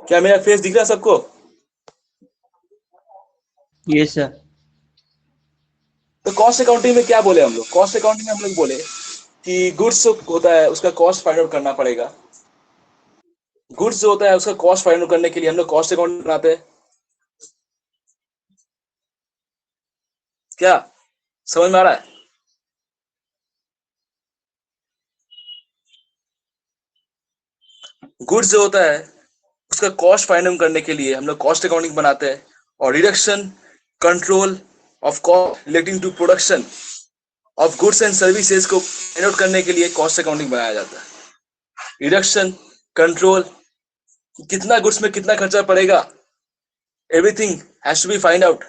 क्या मेरा फेस दिख रहा है सबको? Yes sir. तो कॉस्ट अकाउंटिंग में क्या बोले हम लोग? कॉस्ट अकाउंटिंग में हम लोग बोले कि गुड्स होता है उसका कॉस्ट फाइंड आउट करना पड़ेगा। गुड्स जो होता है उसका कॉस्ट फाइंड आउट करने के लिए हम लोग कॉस्ट अकाउंट बनाते हैं। क्या समझ में आ रहा है? गुड्स जो होता है उसका कॉस्ट फाइंड आउट करने के लिए हम लोग कॉस्ट अकाउंटिंग बनाते हैं। और reduction control of cost relating to production of goods and services को फाइंड आउट करने के लिए कॉस्ट अकाउंटिंग बनाया जाता है। रिडक्शन कंट्रोल, कितना गुड्स में कितना खर्चा पड़ेगा, everything has to be find out.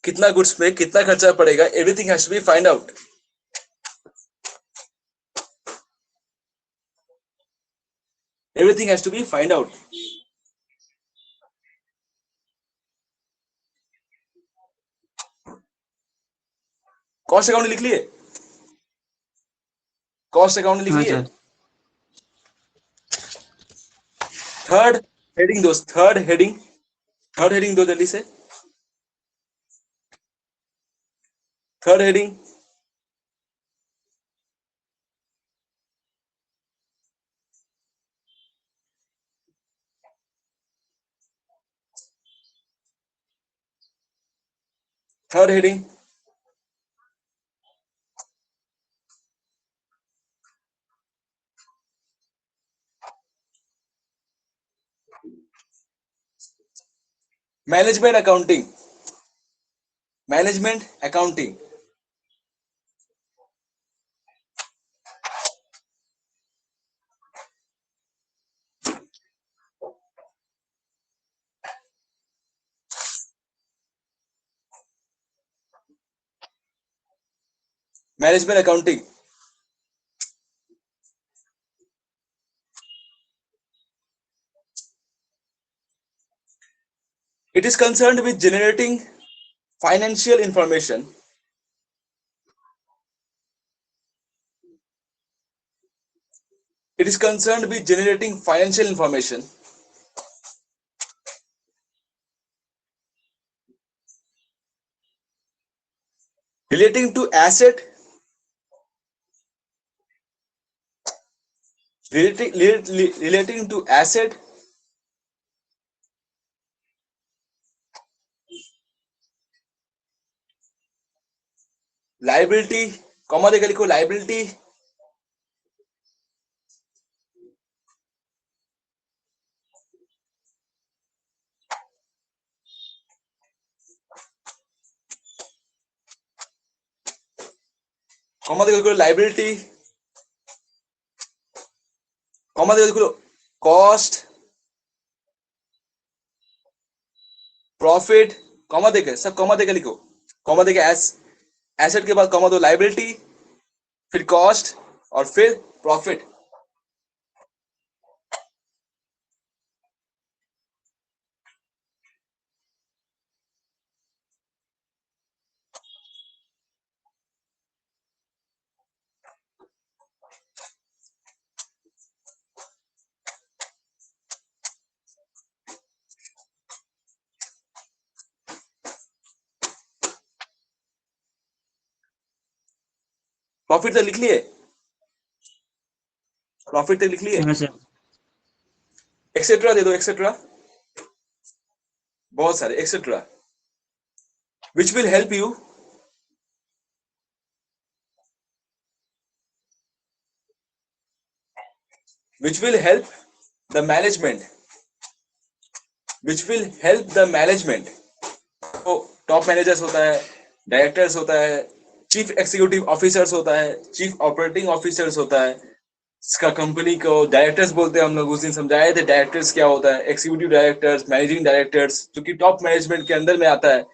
कितना गुड्स में कितना खर्चा पड़ेगा, everything has to be find out. Everything has to be find out. Cost account लिख लिए? कॉस्ट अकाउंट लिख हाँ लिए? सर। थर्ड हेडिंग दोस्त, थर्ड हेडिंग दो जल्दी से। Third heading, third heading management accounting. Management accounting, management accounting. It is concerned with generating financial information. It is concerned with generating financial information relating to asset, relating to asset, liability, comma देकर लिखो liability, comma देकर लिखो liability, comma देकर लिखो cost, profit, comma देकर सब comma देकर लिखो। कॉमा देकर एसेट के बाद कॉमा दो लाइबिलिटी, फिर कॉस्ट और फिर प्रॉफिट। प्रॉफिट तक लिख लिए? प्रॉफिट तक लिख लिए? हाँ सर। एक्सेट्रा दे दो, एक्सेट्रा, बहुत सारे etcetera, which will help you which will help the management, which will help the management। तो टॉप मैनेजर्स होता है, डायरेक्टर्स होता है, चीफ एग्जीक्यूटिव ऑफिसर्स होता है, चीफ ऑपरेटिंग ऑफिसर्स होता है। इसका कंपनी को डायरेक्टर्स बोलते हैं। हम लोग उस दिन समझाए थे डायरेक्टर्स क्या होता है, एग्जीक्यूटिव डायरेक्टर्स, मैनेजिंग डायरेक्टर्स, जो कि टॉप मैनेजमेंट के अंदर में आता है।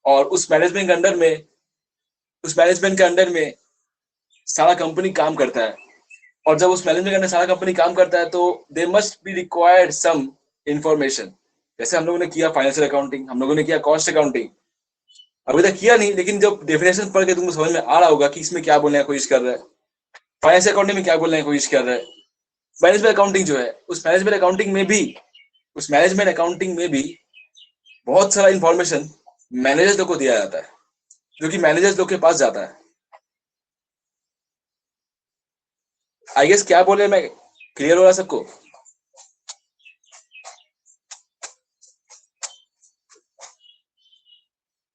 और उस मैनेजमेंट के अंडर में सारा कंपनी काम करता है। और जब उस मैनेजमेंट के अंदर सारा कंपनी काम करता है तो they must be required some information. जैसे हम लोगों ने किया फाइनेंशियल अकाउंटिंग, हम लोगों ने किया कॉस्ट अकाउंटिंग, अभी तक किया नहीं, लेकिन जब डेफिनेशन पढ़ के तुमको समझ में आ रहा होगा कि इसमें क्या बोलने की कोशिश कर रहा है, फाइनेंशियल अकाउंटिंग में क्या बोलने की कोशिश कर रहा है। मैनेजमेंट अकाउंटिंग जो है, उस मैनेजमेंट अकाउंटिंग में भी उस मैनेजमेंट अकाउंटिंग में भी बहुत सारा इंफॉर्मेशन मैनेजर्स लोग को दिया जाता है, जो कि मैनेजर्स लोग के पास जाता है। आई गेस क्या बोले मैं, क्लियर हो रहा है सबको?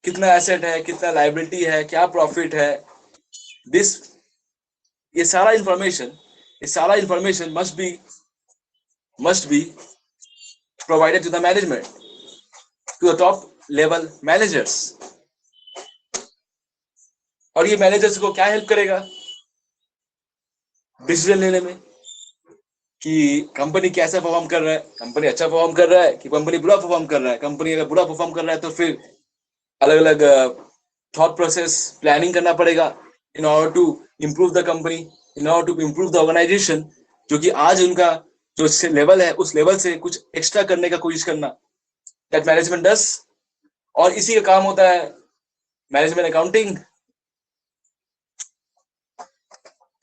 कितना एसेट है, कितना लाइबिलिटी है, क्या प्रॉफिट है, दिस ये सारा information must be provided to the management, to the top level managers। और ये मैनेजर्स को क्या हेल्प करेगा डिसीजन लेने में, कि कंपनी कैसा परफॉर्म कर रहा है, कंपनी अच्छा परफॉर्म कर रहा है कि कंपनी बुरा परफॉर्म कर रहा है। कंपनी अगर बुरा परफॉर्म कर रहा है तो फिर अलग अलग थॉट प्रोसेस प्लानिंग करना पड़ेगा in order to improve the company, in order to improve the organisation, जो कि आज उनका जो लेवल है उस लेवल से कुछ एक्स्ट्रा करने का कोशिश करना, दैट मैनेजमेंट डस। और इसी का काम होता है मैनेजमेंट अकाउंटिंग।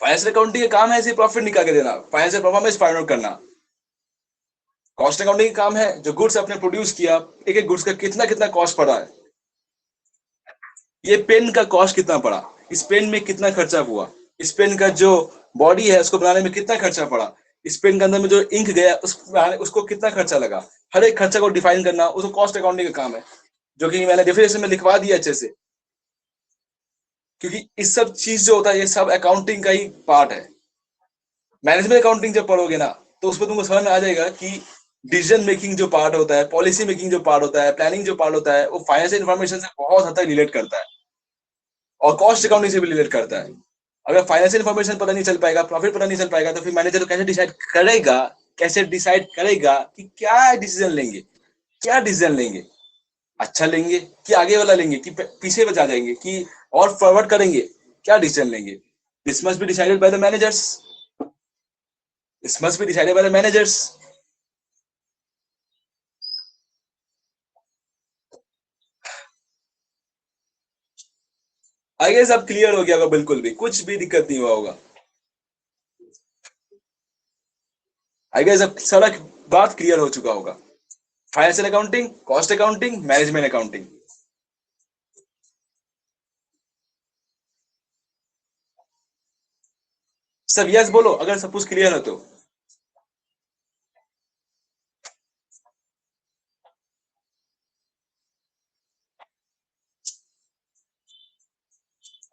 फाइनेंशियल अकाउंटिंग का काम है सिर्फ प्रॉफिट निकाल के देना, फाइनेंशियल परफॉर्मेंस फाइंड आउट करना। कॉस्ट अकाउंटिंग का काम है जो गुड्स आपने प्रोड्यूस किया, एक एक गुड्स का कितना कितना कॉस्ट पड़ा है, ये पेन का कॉस्ट कितना पड़ा, इस पेन में कितना खर्चा हुआ, इस पेन का जो बॉडी है उसको बनाने में कितना खर्चा पड़ा, इस पेन के अंदर में जो इंक गया उसको कितना खर्चा लगा। हर एक खर्चा को डिफाइन करना उसको कॉस्ट अकाउंटिंग का काम है, जो कि मैंने डेफिनेशन में लिखवा दिया अच्छे से। क्योंकि इस सब चीज जो होता है ये सब अकाउंटिंग का ही पार्ट है। मैनेजमेंट अकाउंटिंग जब पढ़ोगे ना तो उसमें तुमको समझ में आ जाएगा कि डिसीजन मेकिंग जो पार्ट होता है, पॉलिसी मेकिंग जो पार्ट होता है, प्लानिंग जो पार्ट होता है, वो फाइनेंशियल इन्फॉर्मेशन से बहुत हद तक रिलेट करता है और कॉस्ट अकाउंटिंग से भी रिलेट करता है। अगर फाइनेंशियल इन्फॉर्मेशन पता नहीं चल पाएगा, प्रॉफिट पता नहीं चल पाएगा, तो फिर मैनेजर कैसे डिसाइड करेगा कि क्या डिसीजन लेंगे, क्या डिसीजन लेंगे, अच्छा लेंगे कि आगे वाला लेंगे कि पीछे बचा जाएंगे कि और फॉरवर्ड करेंगे, क्या डिसीजन लेंगे। This must be decided by the managers, this must be decided by the managers. I guess अब क्लियर हो गया होगा, बिल्कुल भी कुछ भी दिक्कत नहीं हुआ होगा। आई गेस अब सारा बात क्लियर हो चुका होगा। Financial accounting, cost accounting, management accounting. सब यस बोलो अगर सब कुछ क्लियर है तो।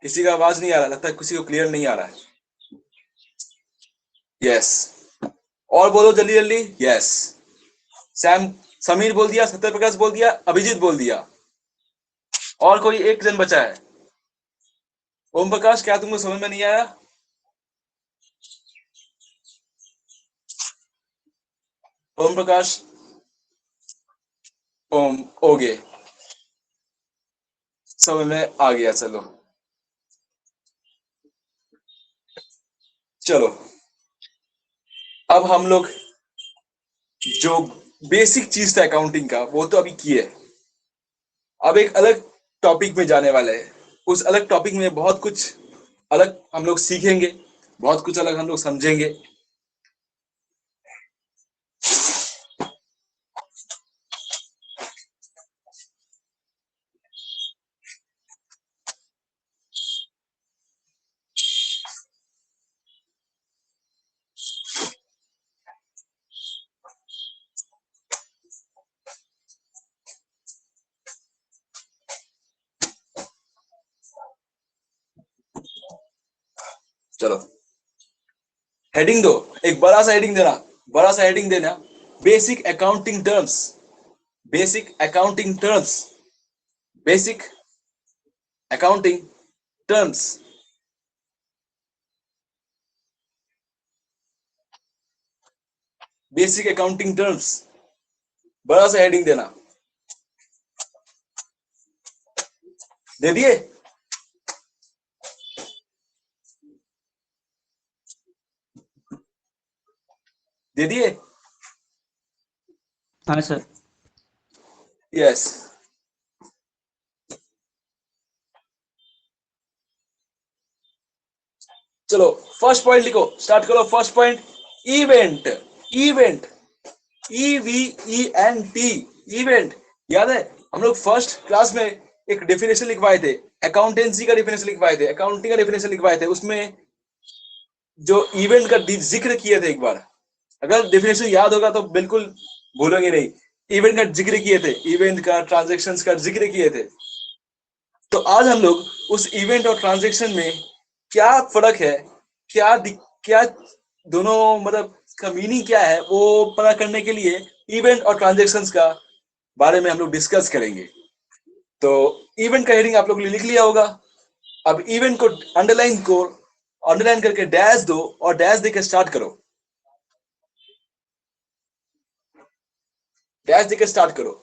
किसी का आवाज नहीं आ रहा, लगता है किसी को क्लियर नहीं आ रहा है। यस, और बोलो जल्दी जल्दी। यस, सैम, समीर बोल दिया, सत्य प्रकाश बोल दिया, अभिजीत बोल दिया, और कोई एक जन बचा है। ओम प्रकाश, क्या तुमको समझ में नहीं आया? ओम प्रकाश, ओम, ओगे, समझ में आ गया। चलो चलो, अब हम लोग जो बेसिक चीज था अकाउंटिंग का वो तो अभी किए, अब एक अलग टॉपिक में जाने वाले हैं। उस अलग टॉपिक में बहुत कुछ अलग हम लोग सीखेंगे, बहुत कुछ अलग हम लोग समझेंगे। चलो हेडिंग दो, एक बड़ा सा हेडिंग देना, बड़ा सा हेडिंग देना, basic accounting terms, basic accounting terms, basic accounting terms. Basic accounting terms, बड़ा सा हेडिंग देना। दे दिए? दे दिए? हाँ सर। यस। चलो फर्स्ट पॉइंट लिखो, स्टार्ट करो। First point, event. Event EVENT, event. याद है हम लोग फर्स्ट क्लास में एक डेफिनेशन लिखवाए थे, अकाउंटेंसी का डेफिनेशन लिखवाए थे, अकाउंटिंग का डेफिनेशन लिखवाए थे, उसमें जो इवेंट का जिक्र किए थे एक बार। अगर डेफिनेशन याद होगा तो बिल्कुल भूलोगे नहीं। इवेंट का जिक्र किए थे, इवेंट का, ट्रांजैक्शंस का जिक्र किए थे। तो आज हम लोग उस इवेंट और ट्रांजैक्शन में क्या फर्क है, क्या दोनों मतलब का मीनिंग क्या है, वो पता करने के लिए इवेंट और ट्रांजैक्शंस का बारे में हम लोग डिस्कस करेंगे। तो इवेंट का हेडिंग आप लोग ने लिख लिया होगा। अब इवेंट को अंडरलाइन करके डैश दो और डैश देके स्टार्ट करो। डैश देके स्टार्ट करो।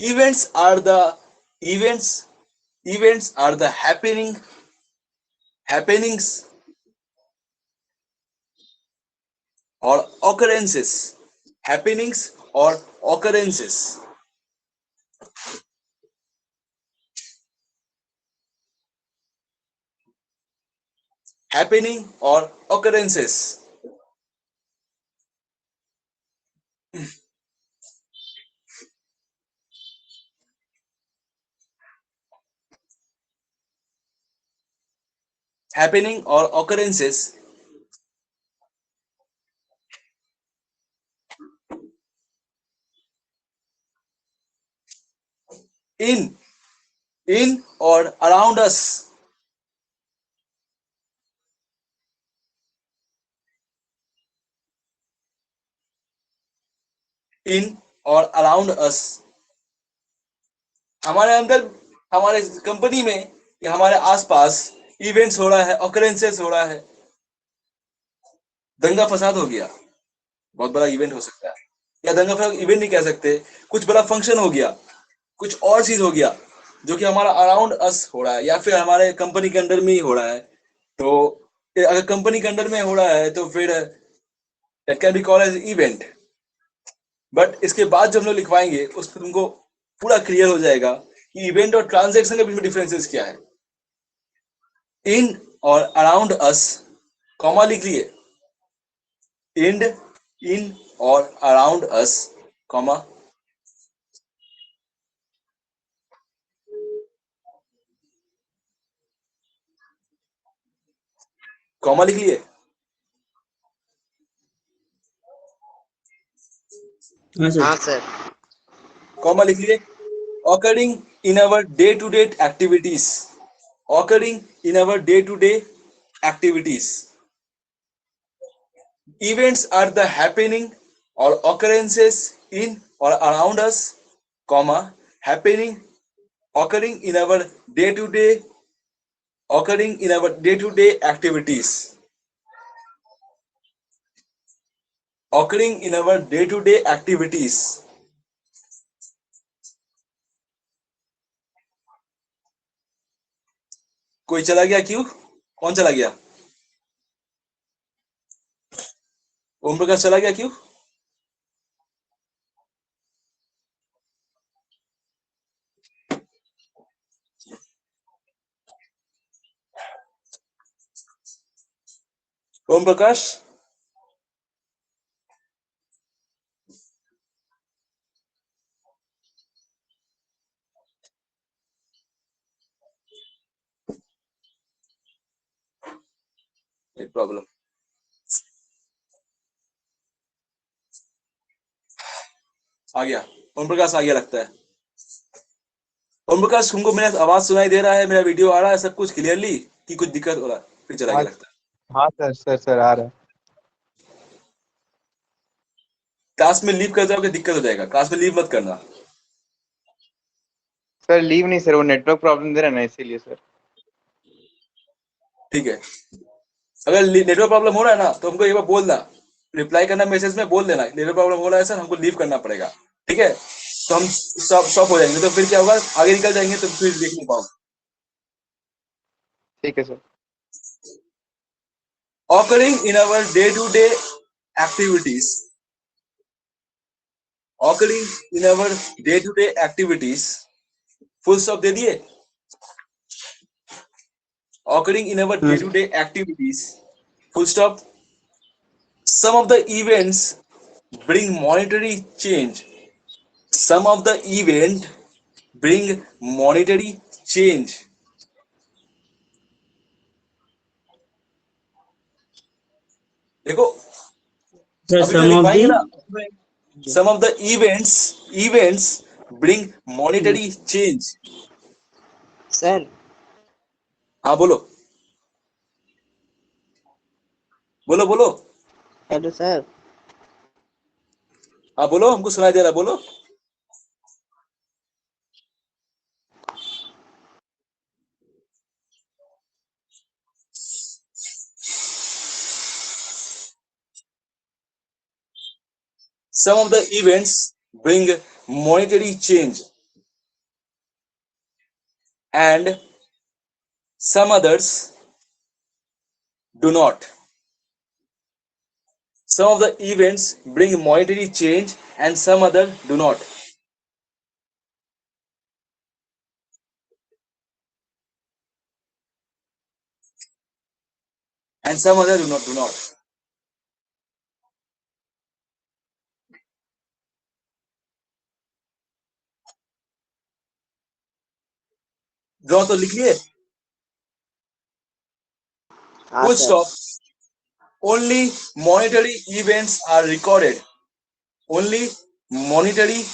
Events are the events. Events are the happenings or occurrences. Happenings or occurrences. Happening or occurrences. Happening or occurrences in or around us. In or around us. हमारे अंदर, हमारे company में या हमारे आसपास इवेंट्स हो रहा है, ऑकरेंसेस हो रहा है। दंगा फसाद हो गया, बहुत बड़ा इवेंट हो सकता है, या दंगा फसाद इवेंट नहीं कह सकते, कुछ बड़ा फंक्शन हो गया, कुछ और चीज हो गया जो कि हमारा अराउंड अस हो रहा है या फिर हमारे कंपनी के अंडर में ही हो रहा है। तो अगर कंपनी के अंडर में हो रहा है तो फिर that can be called as event. But इसके बाद जब हम लोग लिखवाएंगे उस पर तुमको पूरा क्लियर हो जाएगा कि इवेंट और ट्रांजैक्शन के बीच में डिफरेंसेस क्या है। इन और अराउंड अस, कॉमा लिख लिए, इन और अराउंड अस, कॉमा, कॉमा लिख लिए। हाँ सर। कॉमा लिख लिए। occurring in our day to day activities, occurring in our day to day activities. Events are the happening or occurrences in or around us, comma, happening, occurring in our day to day, occurring in our day to day activities, occurring in our day to day activities. कोई चला गया क्यों? कौन चला गया? ओम प्रकाश चला गया क्यों? ओम प्रकाश, प्रॉब्लम आ गया। ओम प्रकाश आ गया लगता है। ओम प्रकाश, तुमको मेरा आवाज सुनाई दे रहा है, मेरा वीडियो आ रहा है सब कुछ क्लियरली, कि कुछ दिक्कत हो रहा है? फिर चला हाँ गया लगता है। हाँ सर सर सर आ रहा है। क्लास में लीव कर जाओगे दिक्कत हो जाएगा, क्लास में लीव मत करना। सर लीव नहीं सर, वो नेटवर्क प्रॉब्लम दे रहा है ना इसीलिए सर। ठीक है, अगर नेटवर्क प्रॉब्लम हो रहा है ना तो हमको एक बार बोलना, रिप्लाई करना मैसेज में, बोल देना नेटवर्क प्रॉब्लम हो रहा है सर, हमको लीव करना पड़ेगा। ठीक है, तो हम सब स्टॉप हो जाएंगे, तो फिर क्या होगा, आगे निकल जाएंगे तो फिर देख नहीं पाओगे। ठीक है sir. occurring in our day to day activities, occurring in our day to day activities, full stop दे दिए। occurring in our day-to-day activities, full stop. Some of the events bring monetary change. Some of the event bring monetary change. देखो अभी तो लिखवाएंगे ना, some of the events bring monetary change. Sir हाँ बोलो बोलो बोलो। Hello sir. हाँ बोलो, हमको सुनाई दे रहा, बोलो। Some of the events bring monetary change and some others do not. Some of the events bring monetary change and some other do not. And some other do not. Draw तो लिख लिए। हाँ Full sir. stop. Only monetary events are recorded. Only monetary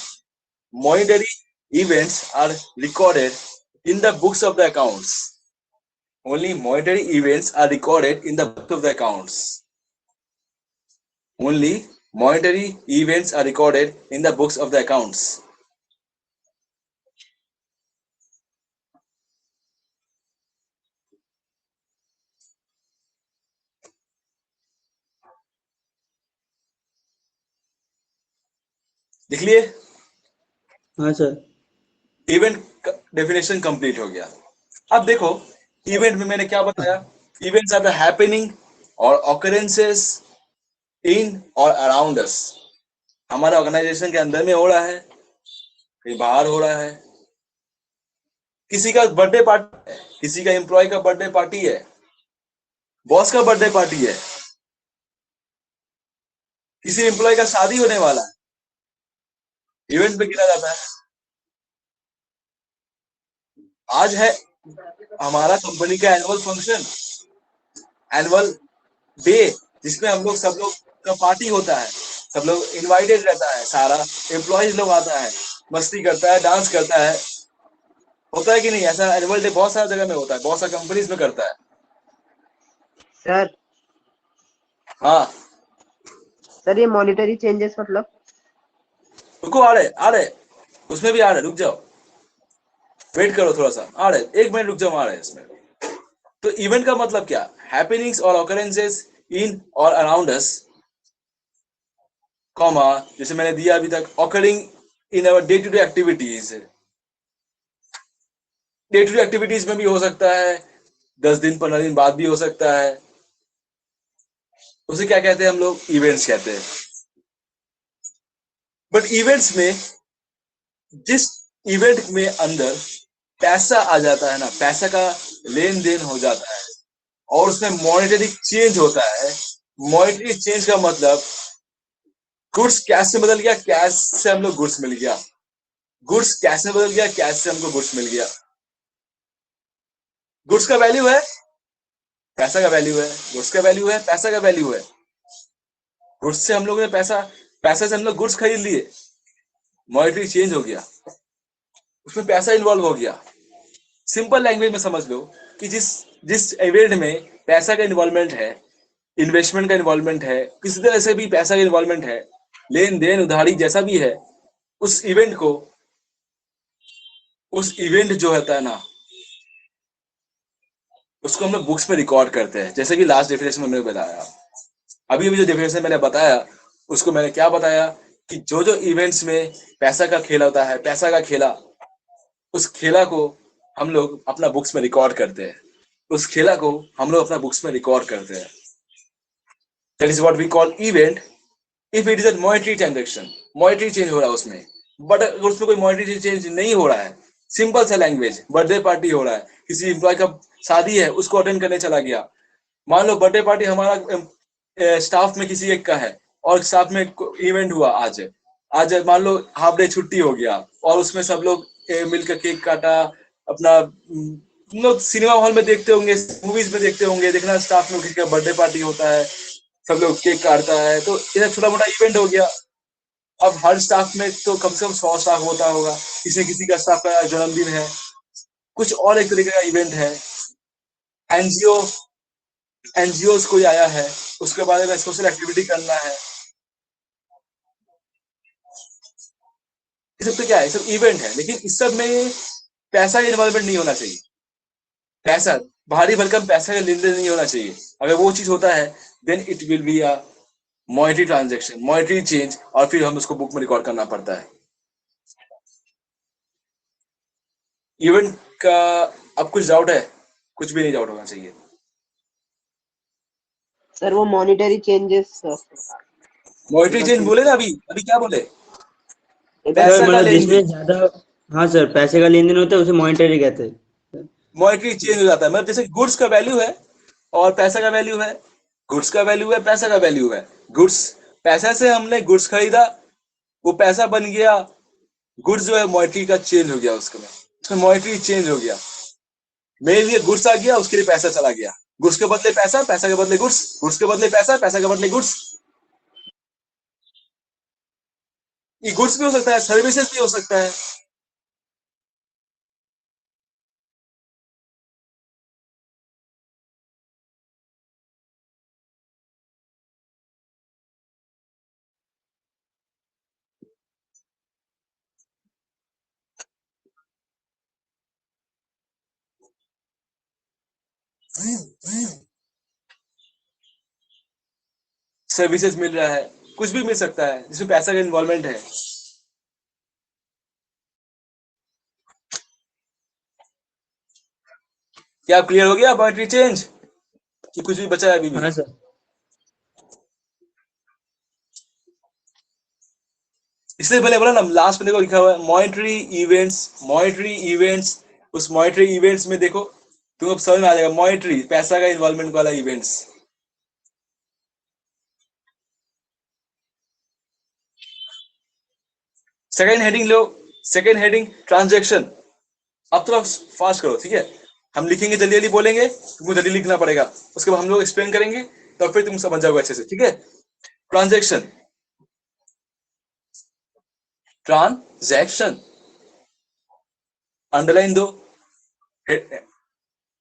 events are recorded in the books of the accounts. Only monetary events are recorded in the books of the accounts. Only monetary events are recorded in the books of the accounts. लिख लिए? हाँ sir. Event definition complete हो गया। अब देखो event में मैंने क्या बताया, इवेंट्स आर द हैपनिंग और ऑकरेंसेस इन और अराउंड अस। हमारा ऑर्गेनाइजेशन के अंदर में हो रहा है, कहीं बाहर हो रहा है, किसी का बर्थडे पार्टी है, किसी का एम्प्लॉय का बर्थडे पार्टी है, बॉस का बर्थडे पार्टी है, किसी एम्प्लॉय का शादी होने वाला है, इवेंट में गिना जाता है। आज है हमारा कंपनी का एनुअल फंक्शन, एनुअल डे, जिसमें हम लोग सब लोग का पार्टी होता है, सब लोग इनवाइटेड रहता है, सारा एम्प्लॉयज लोग आता है, मस्ती करता है, डांस करता है, होता है कि नहीं? ऐसा एनुअल डे बहुत सारा जगह में होता है, बहुत सारा कंपनीज में करता है। सर हाँ सर ये मॉनिटरी चेंजेस मतलब? रुको, आ रहे उसमें भी आ रहे, रुक जाओ, वेट करो थोड़ा सा, आ रहे, एक मिनट रुक जाओ, आ रहे इसमें। तो इवेंट का मतलब क्या? हैपनिंग्स और ऑकरेंसेस इन और अराउंड अस, कॉमा, जैसे मैंने दिया अभी तक, occurring in our day to day activities. Day to day activities में भी हो सकता है, 10 दिन 15 दिन बाद भी हो सकता है, उसे क्या कहते हैं हम लोग? इवेंट्स कहते हैं। बट इवेंट्स में, जिस इवेंट में अंदर पैसा आ जाता है ना, पैसा का लेन देन हो जाता है और उसमें मॉनेटरी चेंज होता है। मॉनेटरी चेंज का मतलब गुड्स कैश से बदल गया, कैश से हम लोग गुड्स मिल गया, गुड्स कैश में बदल गया, कैश से हमको गुड्स मिल गया। गुड्स का वैल्यू है, पैसा का वैल्यू है, गुड्स का वैल्यू है, पैसा का वैल्यू है। गुड्स से हम लोग ने पैसा से हम लोग गुड्स खरीद लिए, मॉनेटरी चेंज हो गया, उसमें पैसा इन्वॉल्व हो गया। सिंपल लैंग्वेज में समझ लो कि जिस जिस इवेंट में पैसा का इन्वॉल्वमेंट है, इन्वेस्टमेंट का इन्वॉल्वमेंट है, किसी तरह से भी पैसा का इन्वॉल्वमेंट है, लेन देन उधारी जैसा भी है, उस इवेंट जो होता है ना, उसको हम लोग बुक्स में रिकॉर्ड करते हैं। जैसे कि लास्ट डेफिनेशन में मैंने बताया, अभी अभी जो डेफिनेशन मैंने बताया, उसको मैंने क्या बताया कि जो जो इवेंट्स में पैसा का खेल होता है, पैसा का खेला, उस खेला को हम लोग अपना बुक्स में रिकॉर्ड करते हैं, उस खेला को हम लोग अपना बुक्स में रिकॉर्ड करते हैं। That is what we call event if it is a monetary transaction. Monetary change हो रहा है उसमें, बट अगर उसमें कोई मॉनेटरी चेंज नहीं हो रहा है सिंपल सा लैंग्वेज, बर्थडे पार्टी हो रहा है, किसी एम्प्लॉय का शादी है, उसको अटेंड करने चला गया। मान लो बर्थडे पार्टी हमारा स्टाफ में किसी एक का है और स्टाफ में इवेंट हुआ आज, मान लो हाफ डे छुट्टी हो गया और उसमें सब लोग मिलकर केक काटा अपना। तुम लोग सिनेमा हॉल में देखते होंगे, मूवीज में देखते होंगे, देखना स्टाफ में किसी का बर्थडे पार्टी होता है, सब लोग केक काटता है, तो ये छोटा मोटा इवेंट हो गया। अब हर स्टाफ में तो कम से कम 100 स्टाफ होता होगा, किसी का स्टाफ का जन्मदिन है, कुछ और एक तरीके का इवेंट है, एनजीओ कोई आया है, उसके बारे में सोशल एक्टिविटी करना है, ये सब तो क्या है, सब इवेंट है। लेकिन इस सब में पैसा इन्वॉल्वमेंट नहीं होना चाहिए, पैसा भारी भरकम पैसा का लेन देन नहीं होना चाहिए। अगर वो चीज होता है then it will be a monetary transaction, monetary change, और फिर हम उसको बुक में रिकॉर्ड करना पड़ता है। इवेंट का अब कुछ डाउट है? कुछ भी नहीं डाउट होना चाहिए। सर वो मॉनिटरी चेंजेस, मॉनेटरी चेंज बोले ना, अभी अभी क्या बोले? सर पैसा का मतलब लेन जिसमें देन, ज्यादा, हाँ सर, पैसे का लेन देन होता है उसे मॉनिटरी कहते हैं। मॉनेटरी चेंज हो जाता है। मतलब जैसे गुड्स का वैल्यू है और पैसा का वैल्यू है, गुड्स का वैल्यू है, पैसा का वैल्यू है। गुड्स, पैसा से हमने गुड्स खरीदा, वो पैसा बन गया, गुड्स जो है मॉनेटरी का चेंज हो गया, उसमें मॉनेटरी चेंज हो गया। मेरे लिए गुड्स आ गया, उसके लिए पैसा चला गया, गुड्स के बदले पैसा, पैसा के बदले गुड्स, गुड्स के बदले पैसा, पैसा के बदले गुड्स। ये गुड्स भी हो सकता है, सर्विसेज भी हो सकता है। सर्विसेज मिल रहा है, कुछ भी मिल सकता है जिसमें पैसा का इन्वॉल्वमेंट है। क्या क्लियर हो गया मॉनेटरी चेंज कि कुछ भी बचा है अभी भी? हाँ सर। इसलिए पहले बोला ना, लास्ट में देखो लिखा हुआ है मॉनेटरी इवेंट्स, मॉनेटरी इवेंट्स। उस मॉनेटरी इवेंट्स में देखो, तुम अब समझ में आ जाएगा, मॉनेटरी पैसा का इन्वॉल्वमेंट वाला इवेंट्स। सेकेंड हेडिंग लो, सेकेंड हेडिंग ट्रांजैक्शन। अब थोड़ा फास्ट करो, ठीक है? हम लिखेंगे जल्दी जल्दी बोलेंगे, तुमको जल्दी लिखना पड़ेगा, उसके बाद हम लोग एक्सप्लेन करेंगे, तो फिर तुम समझ जाओगे अच्छे से, ठीक है? ट्रांजैक्शन, ट्रांजैक्शन, अंडरलाइन दो,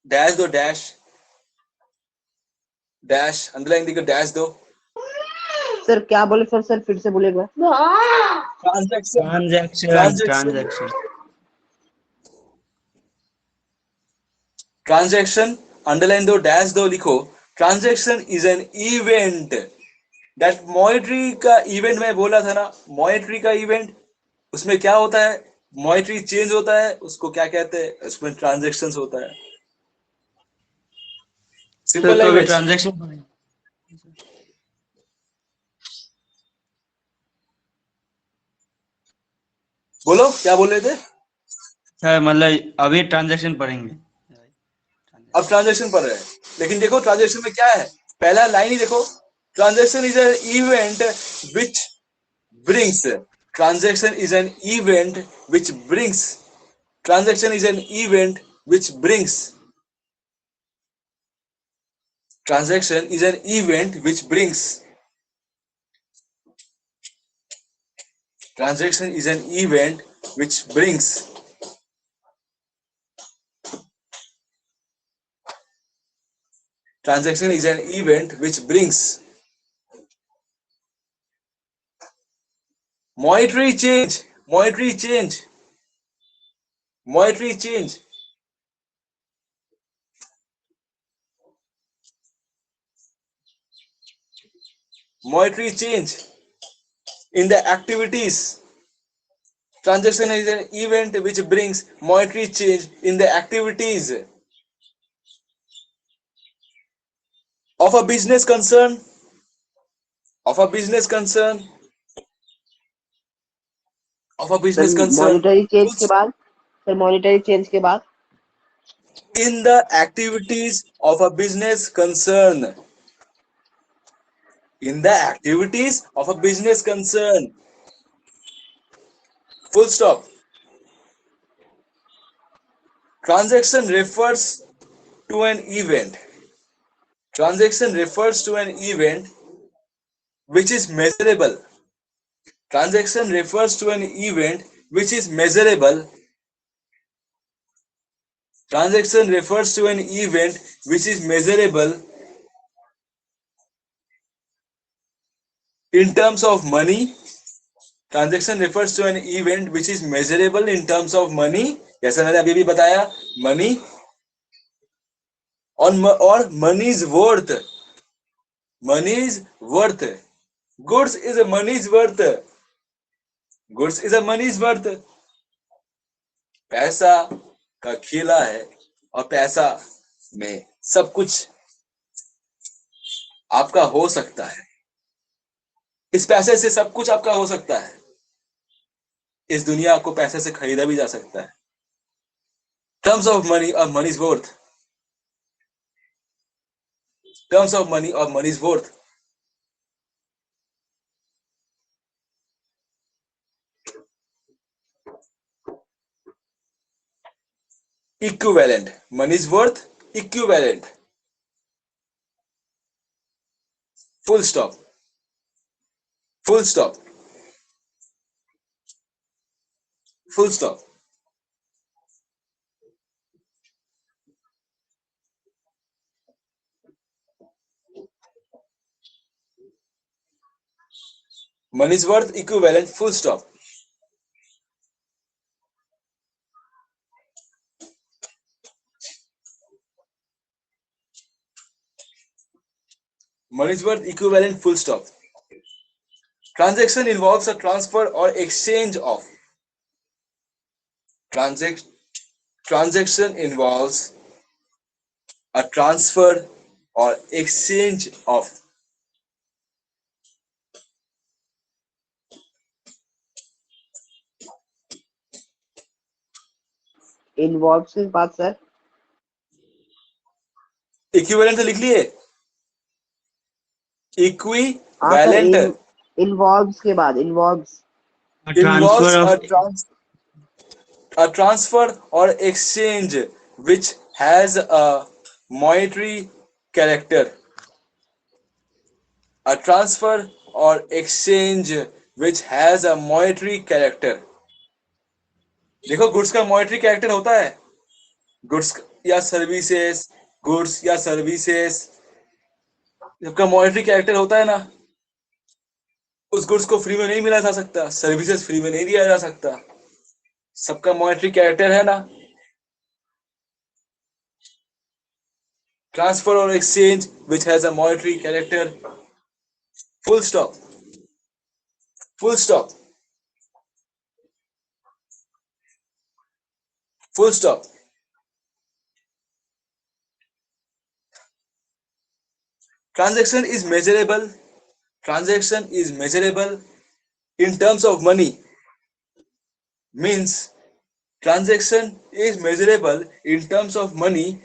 डैश दो, डैश डैश, अंडरलाइन देकर डैश दो। सर क्या बोले सर? सर फिर से बोलेगा। Transaction, transaction, transaction, transaction. Transaction, underline दो, डैश दो, लिखो transaction is an event that, monetary का इवेंट मैं बोला था ना, मॉनेटरी का इवेंट, उसमें क्या होता है? मॉनेटरी चेंज होता है, उसको क्या कहते हैं? उसमें ट्रांजैक्शंस होता है। सिंपल सर तो अभी लैंग्वेज। ट्रांजैक्शन, बोलो क्या बोल रहे थे? सर मतलब अभी ट्रांजैक्शन पढ़ेंगे। अब ट्रांजैक्शन पढ़ रहे हैं, लेकिन देखो ट्रांजैक्शन में क्या है, पहला लाइन ही देखो, transaction is an event which brings, transaction is an event which brings, transaction is an event which brings, transaction is an event which brings, transaction is an event which brings, transaction is an event which brings monetary change, monetary change, monetary change, monetary change in the activities. Transaction is an event which brings monetary change in the activities of a business concern, of a business concern, of a sir business concern. Monetary change के बाद sir monetary change के बाद in the activities of a business concern. In the activities of a business concern. Full stop. Transaction refers to an event. Transaction refers to an event which is measurable. Transaction refers to an event which is measurable. Transaction refers to an event which is measurable in terms of money. Transaction refers to an event which is measurable in terms of money. जैसा मैंने अभी भी बताया, money और money's worth. Money's worth. Goods is a money's worth. Goods is a money's worth. पैसा का खेला है और पैसा में सब कुछ आपका हो सकता है. इस पैसे से सब कुछ आपका हो सकता है. इस दुनिया को पैसे से खरीदा भी जा सकता है. Terms of money or money's worth. Terms of money or money's worth. Equivalent. Money's worth equivalent. Full stop. Full stop. Full stop. Money's worth equivalent. Full stop. Money's worth equivalent. Full stop. Transaction involves a transfer or exchange of. Transaction involves a transfer or exchange of. Involves के बाद sir equivalent लिख लिए. Equivalent. Involves के बाद involves involves a transfer or exchange which has a monetary character. A transfer or exchange which has a monetary character. देखो goods का monetary character होता है. गुड्स या सर्विसेज, गुड्स या सर्विसेज सबका monetary character होता है ना. उस गुड्स को फ्री में नहीं मिला जा सकता, सर्विसेज फ्री में नहीं दिया जा सकता. सबका monetary character है ना. Transfer or exchange which has a monetary character. Full stop. Full stop. Full stop. Transaction is measurable. Transaction is measurable in terms of money. Means transaction is measurable in terms of money,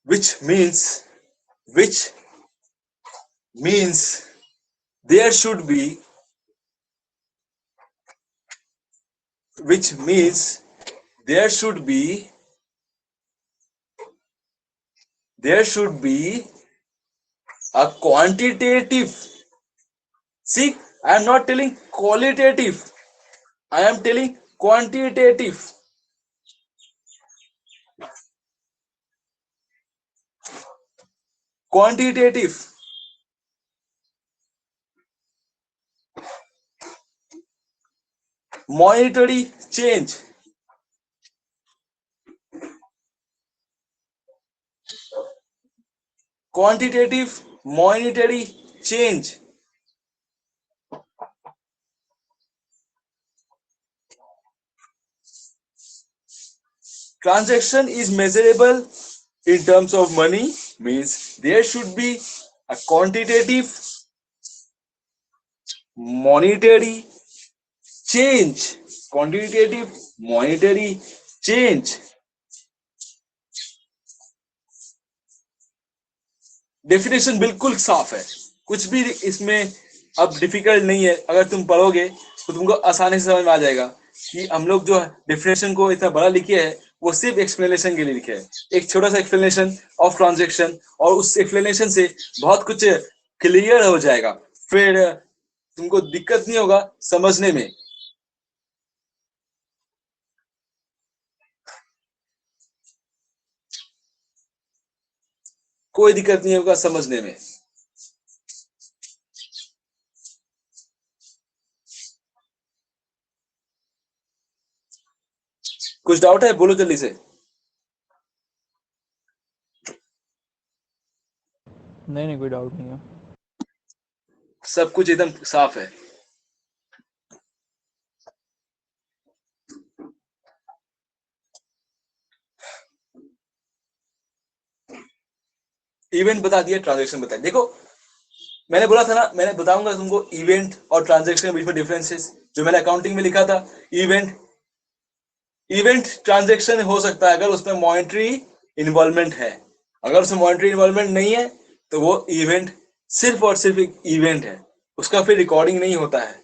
which means there should be a quantitative. See, I am not telling qualitative, I am telling quantitative. Quantitative. Monetary change. Quantitative monetary change. Transaction is measurable in terms of money, means there should be a quantitative monetary change. Quantitative monetary change. Definition बिल्कुल साफ है, कुछ भी इसमें अब difficult नहीं है। अगर तुम पढ़ोगे तो तुमको आसानी से समझ में आ जाएगा कि हम लोग जो डेफिनेशन को इतना बड़ा लिखे है वो सिर्फ एक्सप्लेनेशन के लिए लिखे है। एक छोटा सा एक्सप्लेनेशन ऑफ ट्रांजैक्शन, और उस एक्सप्लेनेशन से बहुत कुछ क्लियर हो जाएगा, फिर तुमको दिक्कत नहीं होगा समझने में। कोई दिक्कत नहीं होगा समझने में। कुछ डाउट है बोलो जल्दी से। नहीं कोई डाउट नहीं है, सब कुछ एकदम साफ है। इवेंट बता दिया, ट्रांजैक्शन बता दिया। देखो मैंने बोला था ना, मैंने बताऊंगा तुमको इवेंट और ट्रांजैक्शन के बीच में डिफरेंसेस, जो मैंने अकाउंटिंग में लिखा था। इवेंट ट्रांजैक्शन हो सकता है अगर उसमें मॉनेटरी इन्वॉल्वमेंट है, अगर उसमें मॉनेटरी इन्वॉल्वमेंट नहीं है तो वो इवेंट सिर्फ और सिर्फ एक इवेंट है, उसका फिर रिकॉर्डिंग नहीं होता है।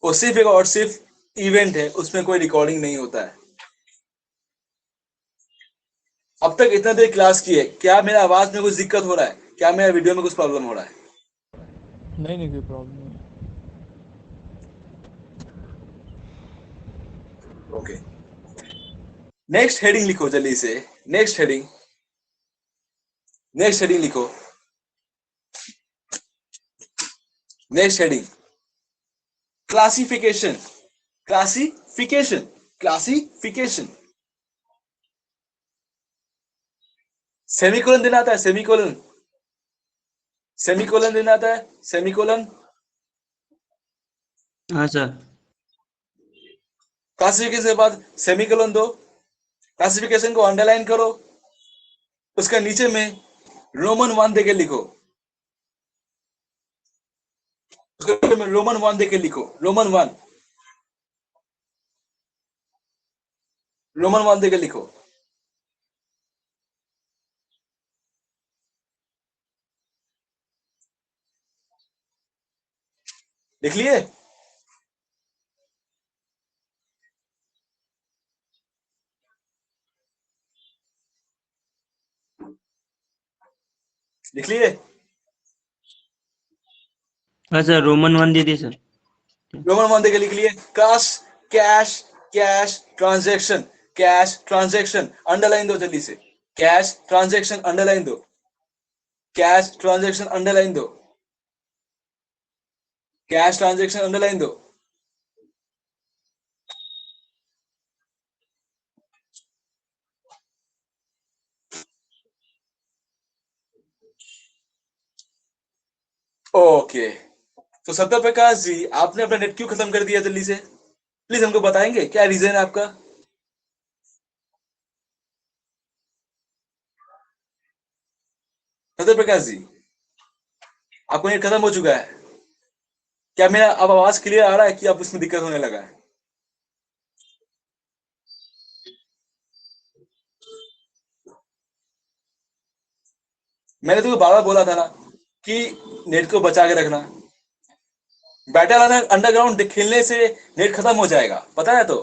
वो सिर्फ एक और सिर्फ इवेंट है, उसमें कोई रिकॉर्डिंग नहीं होता है। अब तक इतना देर क्लास की है, क्या मेरा आवाज में कुछ दिक्कत हो रहा है? क्या मेरा वीडियो में कुछ प्रॉब्लम हो रहा है? नहीं कोई प्रॉब्लम नहीं है। ओके, नेक्स्ट हेडिंग लिखो जल्दी से। नेक्स्ट हेडिंग लिखो। Next heading classification. सेमीकोलन देना आता है? सेमीकोलन देना आता है? सेमीकोलन। हाँ सर। क्लासिफिकेशन के बाद सेमीकोलन दो, क्लासिफिकेशन को अंडरलाइन करो, उसका नीचे में रोमन 1 देके लिखो, उसके में रोमन 1 देके लिखो। रोमन 1 देके लिखो। लिख लिए? लिख लिए? हाँ सर, रोमन 1 दे दिए सर। रोमन 1 देके लिख लिए। कैश ट्रांजैक्शन अंडरलाइन दो जल्दी से। कैश ट्रांजैक्शन अंडरलाइन दो। कैश ट्रांजैक्शन अंडरलाइन दो। कैश ट्रांजैक्शन अंडरलाइन दो। ओके, तो सत्य प्रकाश जी, आपने अपना नेट क्यों खत्म कर दिया जल्दी से? प्लीज हमको बताएंगे क्या रीजन है आपका? सत्य प्रकाश जी, आपको नेट खत्म हो चुका है क्या? मेरा अब आवाज क्लियर आ रहा है कि अब उसमें दिक्कत होने लगा है? मैंने तुमको बार बार बोला था ना कि नेट को बचा के रखना। बैटल अंडरग्राउंड खेलने से नेट खत्म हो जाएगा, पता है? तो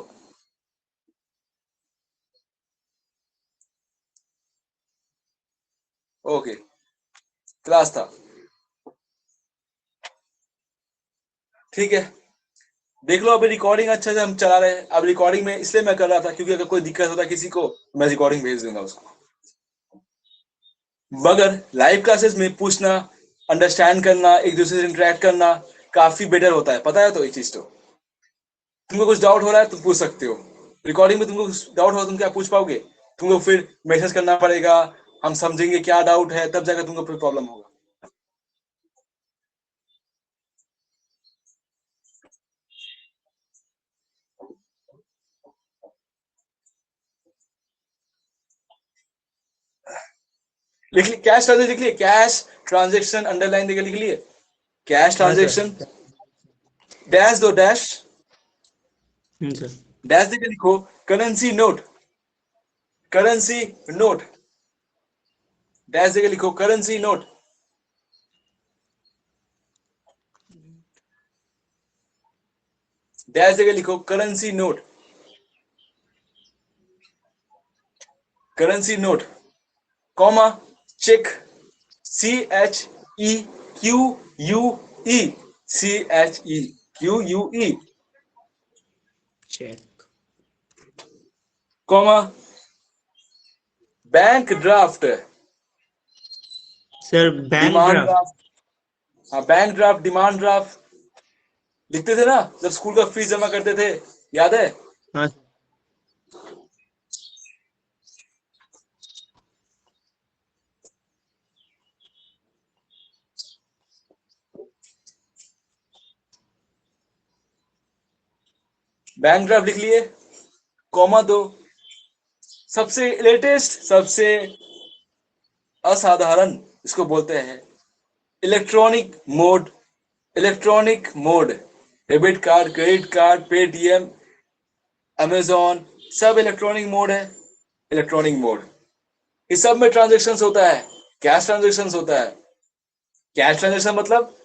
ओके, क्लास था, ठीक है। देख लो अभी रिकॉर्डिंग अच्छे से हम चला रहे हैं। अब रिकॉर्डिंग में इसलिए मैं कर रहा था क्योंकि अगर कोई दिक्कत होता किसी को, मैं रिकॉर्डिंग भेज दूंगा उसको। मगर लाइव क्लासेस में पूछना, अंडरस्टैंड करना, एक दूसरे से इंटरेक्ट करना काफी बेटर होता है, पता है? तो ये चीज, तो तुमको कुछ डाउट हो रहा है तुम पूछ सकते हो। रिकॉर्डिंग में तुमको कुछ डाउट हो तुम क्या पूछ पाओगे? तुमको फिर मैसेज करना पड़ेगा, हम समझेंगे क्या डाउट है, तब जाकर तुमको फिर प्रॉब्लम होगा। लिख ली? कैश ट्रांजेक्शन लिख लिए? कैश ट्रांजेक्शन अंडरलाइन देकर लिख लिए? कैश ट्रांजेक्शन डैश दो, डैश सर डैश देके लिखो currency note, currency note, dash देके लिखो करेंसी नोट, डैश देके लिखो currency note, currency note, comma cheque, CHEQUE, CHEQUE, cheque comma bank draft, sir bank demand draft. Draft, हाँ bank draft, demand draft लिखते थे ना जब स्कूल का फीस जमा करते थे, याद है? हाँ बैंक ड्राफ्ट लिख लिए, कॉमा दो, सबसे लेटेस्ट, सबसे असाधारण इसको बोलते हैं electronic mode, electronic mode, debit card, credit card, Paytm, Amazon, सब इलेक्ट्रॉनिक मोड है, इलेक्ट्रॉनिक मोड। इस सब में ट्रांजेक्शन होता है, कैश ट्रांजेक्शन होता है। कैश ट्रांजेक्शन मतलब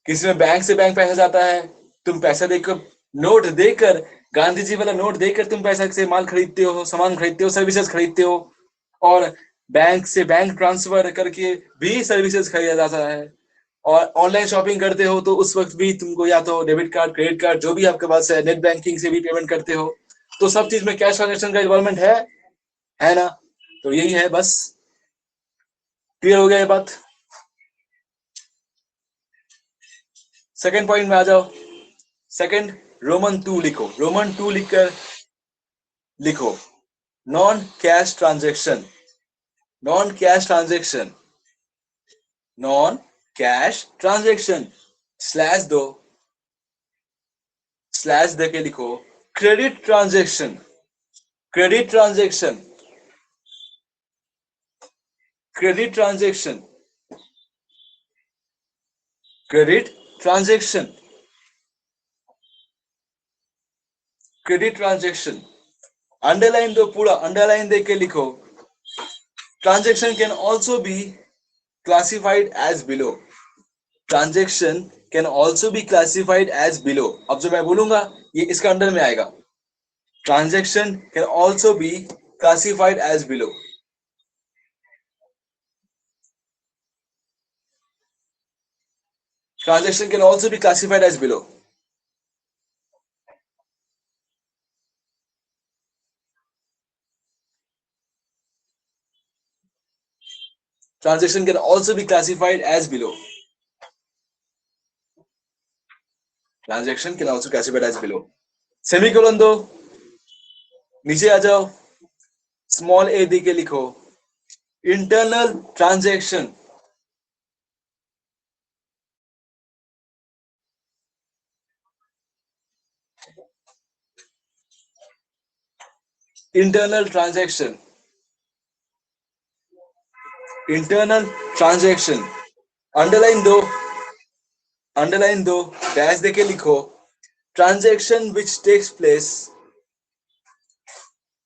किसी में बैंक से बैंक पैसा जाता है, तुम पैसा देकर, नोट देकर, गांधी जी वाला नोट देकर तुम पैसा से माल खरीदते हो, सामान खरीदते हो, सर्विसेज खरीदते हो, और बैंक से बैंक ट्रांसफर करके भी सर्विसेज खरीदा जाता है। और ऑनलाइन शॉपिंग करते हो तो उस वक्त भी तुमको या तो डेबिट कार्ड, क्रेडिट कार्ड, जो भी आपके पास है, नेट बैंकिंग से भी पेमेंट करते हो। तो सब चीज में कैश ट्रांजेक्शन का इन्वॉल्वमेंट है ना? तो यही है, बस क्लियर हो गया ये बात। सेकेंड पॉइंट में आ जाओ। सेकेंड, रोमन 2 लिखो, रोमन 2 लिखकर लिखो non cash transaction, non cash transaction, non cash transaction, slash दो, स्लैश देके लिखो credit transaction, credit transaction, credit transaction, credit transaction, credit transaction, underline दो, पूरा अंडरलाइन देके लिखो transaction can also be classified as below, transaction can also be classified as below. अब जो मैं बोलूंगा ये इसका अंडर में आएगा, transaction can also be classified as below. Transaction can also be classified as below. Transaction can also be classified as below. Transaction can also be classified as below. Semicolon दो, नीचे आ जाओ, स्मॉल a दे के लिखो internal transaction, internal transaction, internal transaction, underline दो, underline दो, dash देके लिखो transaction which takes place,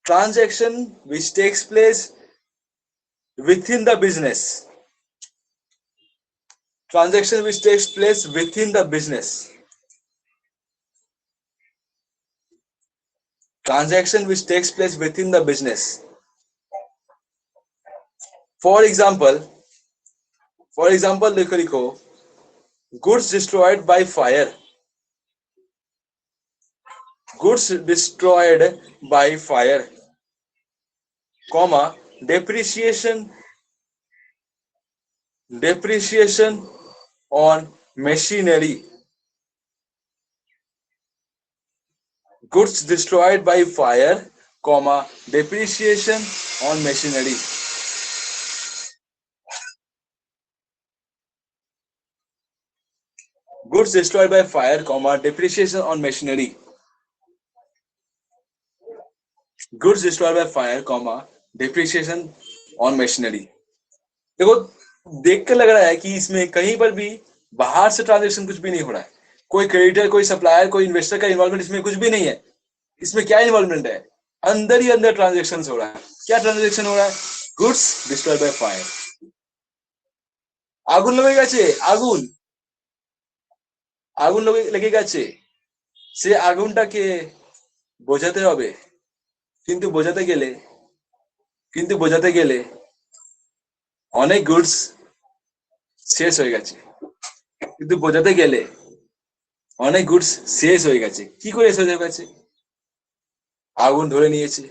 transaction which takes place within the business, transaction which takes place within the business, transaction which takes place within the business. For example लिखो goods destroyed by fire, goods destroyed by fire, comma depreciation, depreciation on machinery, goods destroyed by fire, comma depreciation on machinery. Goods destroyed by fire, comma depreciation on machinery. Goods destroyed by fire, comma depreciation on machinery. देखो, देख कर लग रहा है कि इसमें कहीं पर भी बाहर से ट्रांजैक्शन कुछ भी नहीं हो रहा है, कोई क्रेडिटर, कोई सप्लायर, कोई इन्वेस्टर का इन्वॉल्वमेंट इसमें कुछ भी नहीं है। इसमें क्या इन्वॉल्वमेंट है? अंदर ही अंदर ट्रांजेक्शन हो रहा है। क्या ट्रांजेक्शन हो रहा है? Goods destroyed by fire. আগুন লেগে গেছে, আগুন আগুন লেগে গেছে, সে আগুনটাকে বোঝাতে হবে। কিন্তু বোঝাতে গেলে অনেক গুডস শেষ হয়ে গেছে। কিন্তু বোঝাতে গেলে অনেক গুডস শেষ হয়ে গেছে। কি করে শেষ হয়ে গেছে? আগুন ধরে নিয়েছে।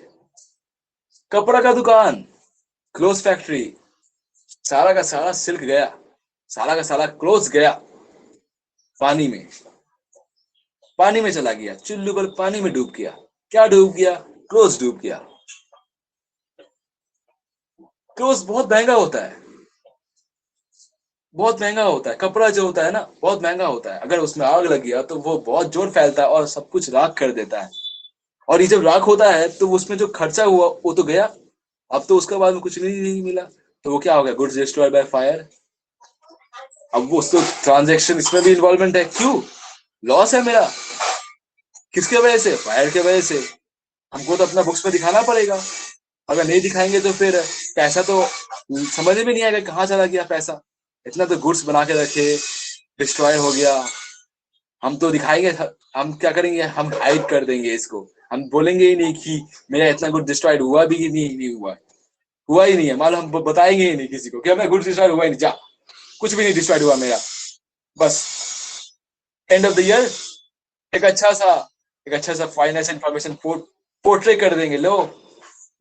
कपड़ा का दुकान, क्लोथ फैक्ट्री, सारा का सारा सिल्क गया, सारा का सारा क्लोथ गया, पानी में चला गया। चुल्लू पर पानी में डूब गया। क्या डूब गया? क्लोथ डूब गया। क्लोथ बहुत महंगा होता है, बहुत महंगा होता है। कपड़ा जो होता है ना, बहुत महंगा होता है। अगर उसमें आग लग गया तो वो बहुत जोर फैलता है और सब कुछ राख कर देता है। और ये जब राख होता है तो उसमें जो खर्चा हुआ वो तो गया, अब तो उसके बाद में कुछ नहीं मिला, तो वो क्या हो गया? Goods destroyed by fire. अब वो तो ट्रांजैक्शन इसमें भी इन्वॉल्वमेंट है। क्यों? लॉस है मेरा। किसके वजह से? फायर के वजह से। हमको तो अपना बुक्स में दिखाना पड़ेगा। अगर नहीं दिखाएंगे तो फिर पैसा तो समझ में नहीं आएगा कहाँ चला गया पैसा। इतना तो गुड्स बना के रखे, डिस्ट्रॉय हो गया। हम तो दिखाएंगे, हम क्या करेंगे? हम हाइड कर देंगे इसको। हम बोलेंगे ही नहीं कि मेरा इतना गुड डिस्ट्रॉयड हुआ भी नहीं हुआ ही नहीं है। मालूम हम बताएंगे ही नहीं किसी को कि हमें गुड डिस्ट्रॉयड हुआ ही नहीं। जा, कुछ भी नहीं डिस्ट्रॉयड हुआ मेरा। बस एंड ऑफ द ईयर एक अच्छा सा फाइनेंशियल इंफॉर्मेशन पोर्ट्रे कर देंगे। लो,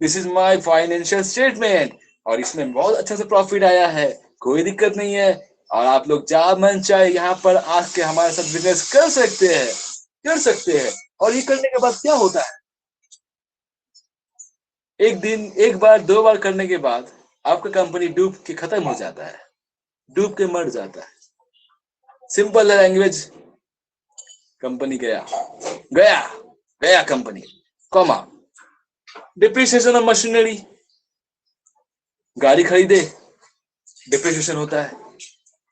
this is my financial statement, और इसमें बहुत अच्छा सा प्रॉफिट आया है, कोई दिक्कत नहीं है। और आप लोग जहाँ मन चाहे यहाँ पर आके हमारे साथ बिजनेस कर सकते हैं। और ये करने के बाद क्या होता है? एक बार 2 बार करने के बाद आपका कंपनी डूब के खत्म हो जाता है, डूब के मर जाता है। सिंपल लैंग्वेज, कंपनी गया company, comma. Depreciation of machinery, गाड़ी खरीदे डिप्रिसिएशन होता है,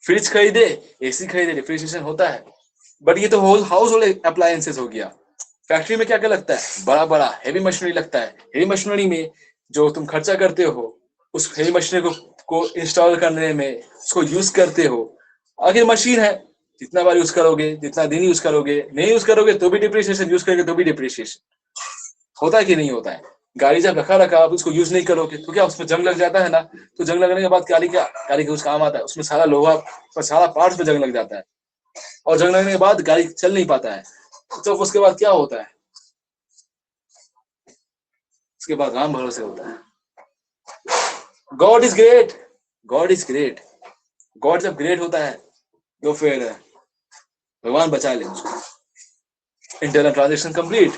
फ्रिज खरीदे, एसी खरीदे, डिप्रिसिएशन होता है। बट ये तो होल हाउस होल्ड अप्लायंसेस हो गया। फैक्ट्री में क्या क्या लगता है? बड़ा बड़ा हेवी मशीनरी लगता है। हेवी मशीनरी में जो तुम खर्चा करते हो, उस हेवी मशीनरी को इंस्टॉल करने में, उसको यूज करते हो। आखिर मशीन है, जितना बार यूज करोगे, जितना दिन यूज करोगे, नहीं यूज करोगे तो भी डिप्रिसिएशन, यूज करोगे तो भी डिप्रिसिएशन। होता है कि नहीं होता है? गाड़ी जब रखा आप उसको यूज नहीं करोगे तो क्या उसमें जंग लग जाता है ना? तो जंग लगने के बाद गाड़ी के उस काम आता है, उसमें सारा लोहा, सारा पार्ट्स में जंग लग जाता है, और जंग लगने के बाद गाड़ी चल नहीं पाता है। तो उसके बाद क्या होता है? उसके बाद राम भरोसे होता है। God is great. गॉड जब ग्रेट होता है तो फिर भगवान बचा ले उसको। Internal transaction complete.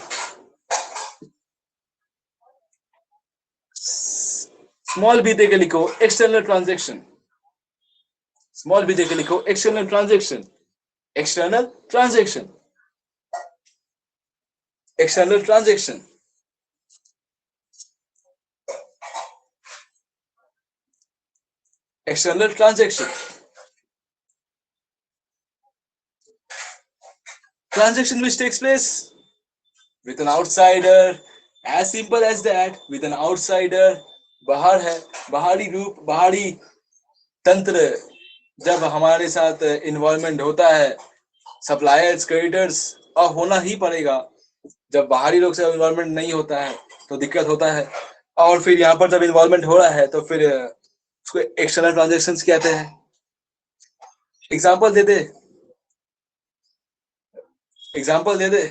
Small B दे के लिखो एक्सटर्नल ट्रांजेक्शन। स्मॉल बी दे के लिखो external transaction. External transaction. External transaction. External transaction. Transaction which takes place with an outsider, as simple as that, with an outsider. बाहर है, बाहरी रूप, बाहरी तंत्र जब हमारे साथ इन्वॉल्वमेंट होता है, सप्लायर्स, क्रेडिटर्स, और होना ही पड़ेगा। जब बाहरी लोग से इन्वॉल्वमेंट नहीं होता है तो दिक्कत होता है। और फिर यहाँ पर जब इन्वॉल्वमेंट हो रहा है तो फिर उसको एक्सटर्नल ट्रांजैक्शंस कहते हैं। Example they they.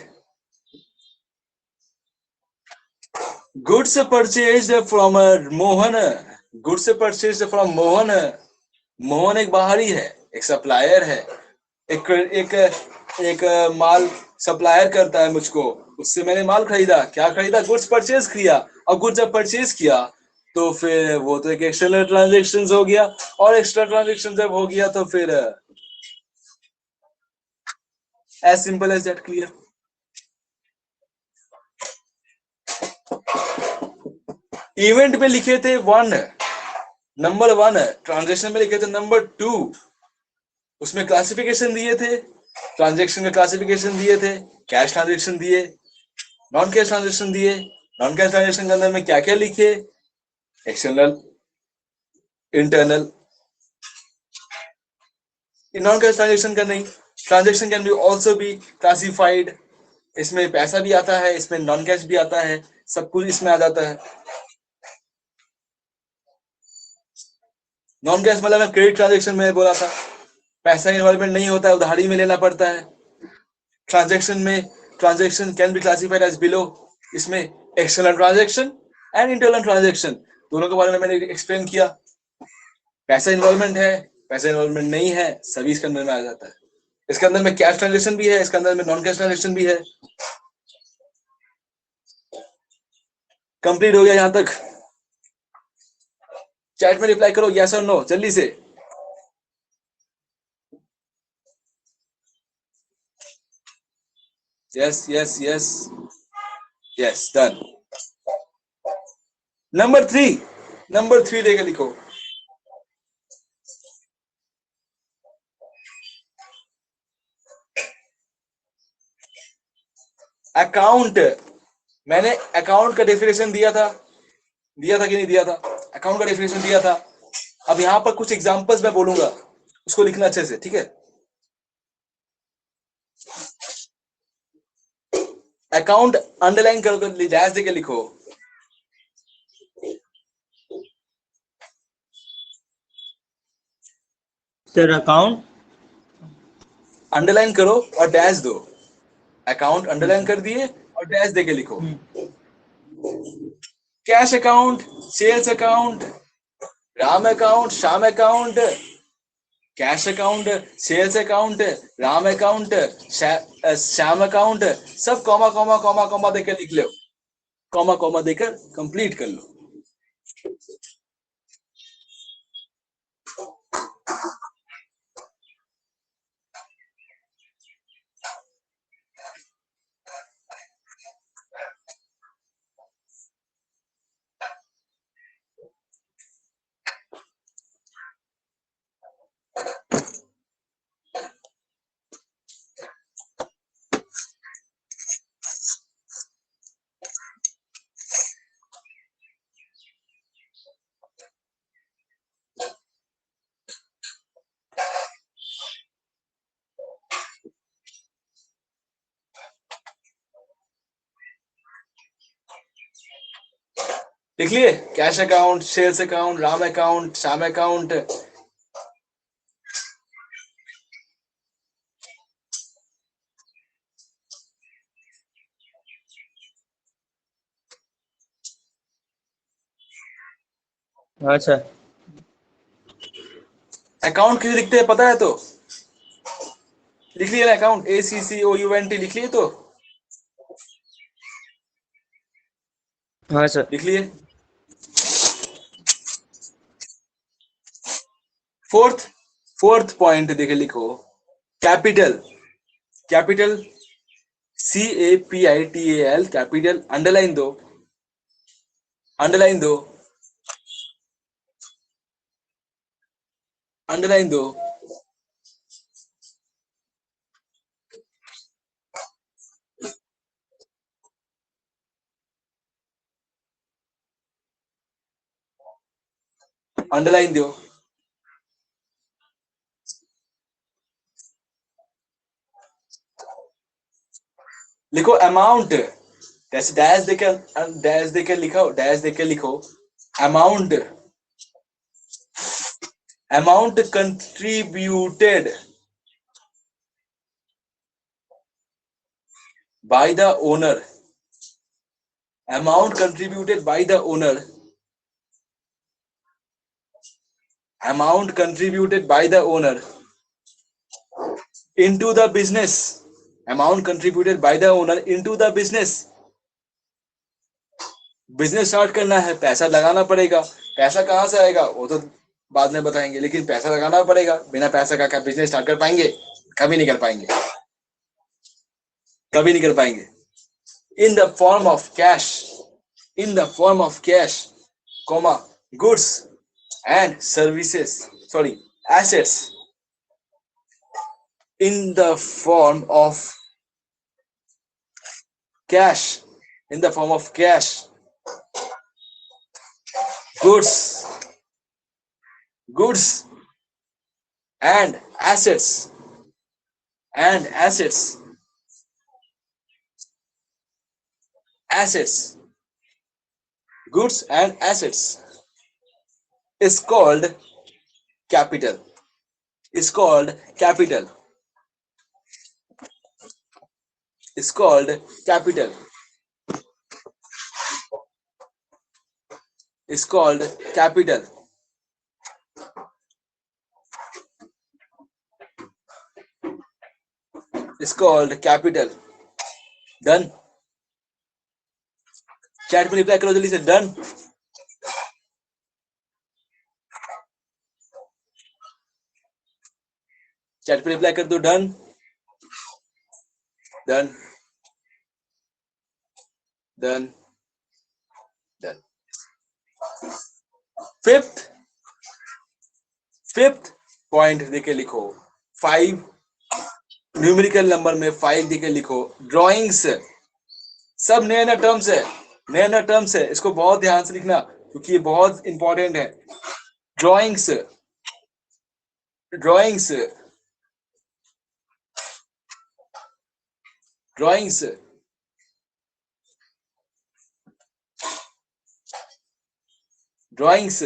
Goods purchased from Mohan. Goods purchased from Mohan. Mohan एक बाहरी है, एक सप्लायर है। एक माल सप्लायर करता है मुझको, उससे मैंने माल खरीदा। क्या खरीदा? गुड्स परचेज किया। और गुड्स जब परचेज किया तो फिर वो तो एक एक्सटर्नल ट्रांजैक्शन हो गया। और एक्सटर्नल ट्रांजैक्शन जब हो गया तो फिर as simple as that. Clear? Event में लिखे थे 1, नंबर 1। ट्रांजैक्शन में लिखे थे नंबर 2। उसमें क्लासिफिकेशन दिए थे ट्रांजेक्शन का क्लासिफिकेशन दिए थे, कैश ट्रांजेक्शन दिए, नॉन कैश ट्रांजेक्शन दिए। नॉन कैश ट्रांजेक्शन के अंदर में क्या क्या लिखे, external, internal. Non cash transaction का नहीं, transaction can B also be classified, इसमें पैसा भी आता है, इसमें नॉन कैश भी आता है, सब कुछ इसमें आ जाता है। नॉन कैश मतलब मैं क्रेडिट ट्रांजेक्शन में बोला था, पैसा इन्वॉल्वमेंट नहीं होता है, उधारी में लेना पड़ता है। ट्रांजेक्शन में transaction can be classified as below, इसमें external transaction and internal transaction दोनों के बारे में मैंने एक्सप्लेन किया। पैसा इन्वॉल्वमेंट है, पैसा इन्वॉल्वमेंट नहीं है, सभी इसके अंदर में आ जाता है। इसके अंदर में कैश ट्रांजेक्शन भी है, इसके अंदर में नॉन कैश ट्रांजेक्शन भी है। कंप्लीट हो गया यहां तक? चैट में रिप्लाई करो यस और नो जल्दी से। Yes yes yes yes, done. Number 3 लेके लिखो। अकाउंट, मैंने अकाउंट का डेफिनेशन दिया था कि नहीं दिया था? अकाउंट का डेफिनेशन दिया था। अब यहां पर कुछ एग्जांपल्स मैं बोलूंगा, उसको लिखना अच्छे से, ठीक है? अकाउंट अंडरलाइन कर डैश देके लिखो। सर अकाउंट अंडरलाइन करो और डैश दो। अकाउंट अंडरलाइन कर दिए और डैश देके लिखो। Cash account, sales account, Ram account, Shyam account, cash account, sales account, Ram account, Shyam account, सब कॉमा कॉमा कॉमा कॉमा देकर लिख लो, कॉमा कॉमा देकर कंप्लीट कर लो। लिख लिए? Cash account, sales account, Ram account, Shyam account, अच्छा अकाउंट किसे लिखते हैं पता है? तो लिख लिए ना, अकाउंट ACCOUNT लिख लिए? तो हाँ सर। लिख लिए? फोर्थ पॉइंट देखे लिखो, capital. Capital CAPITAL, capital underline दो, अंडरलाइन दो, अंडरलाइन दो। अंडरलाइन दो। लिखो अमाउंट, डैश देकर लिखो, डैश देकर लिखो amount, amount contributed by the owner, amount contributed by the owner, amount contributed by the owner into the business, amount contributed by the owner into the business। Business start करना है, पैसा लगाना पड़ेगा। पैसा कहां से आएगा वो तो बाद में बताएंगे, लेकिन पैसा लगाना पड़ेगा। बिना पैसा का क्या बिजनेस स्टार्ट कर पाएंगे? कभी नहीं कर पाएंगे, कभी नहीं कर पाएंगे। in the form of cash, in the form of cash, comma, goods and services, sorry, assets, in the form of cash, in the form of cash, goods, goods and assets, and assets, assets, goods and assets is called capital, is called capital, is called capital, is called capital. Is called capital. Done. Chat में reply करो जल्दी से. Done. Chat पे reply कर दो. Done. Done. Done. Done. Fifth point देके लिखो. 5 numerical number में 5 देके लिखो. ड्राइंग्स. सब नए नए टर्म्स है, नए नए टर्म्स है, इसको बहुत ध्यान से लिखना क्योंकि ये बहुत इंपॉर्टेंट है. Drawings, drawings, drawings, drawings,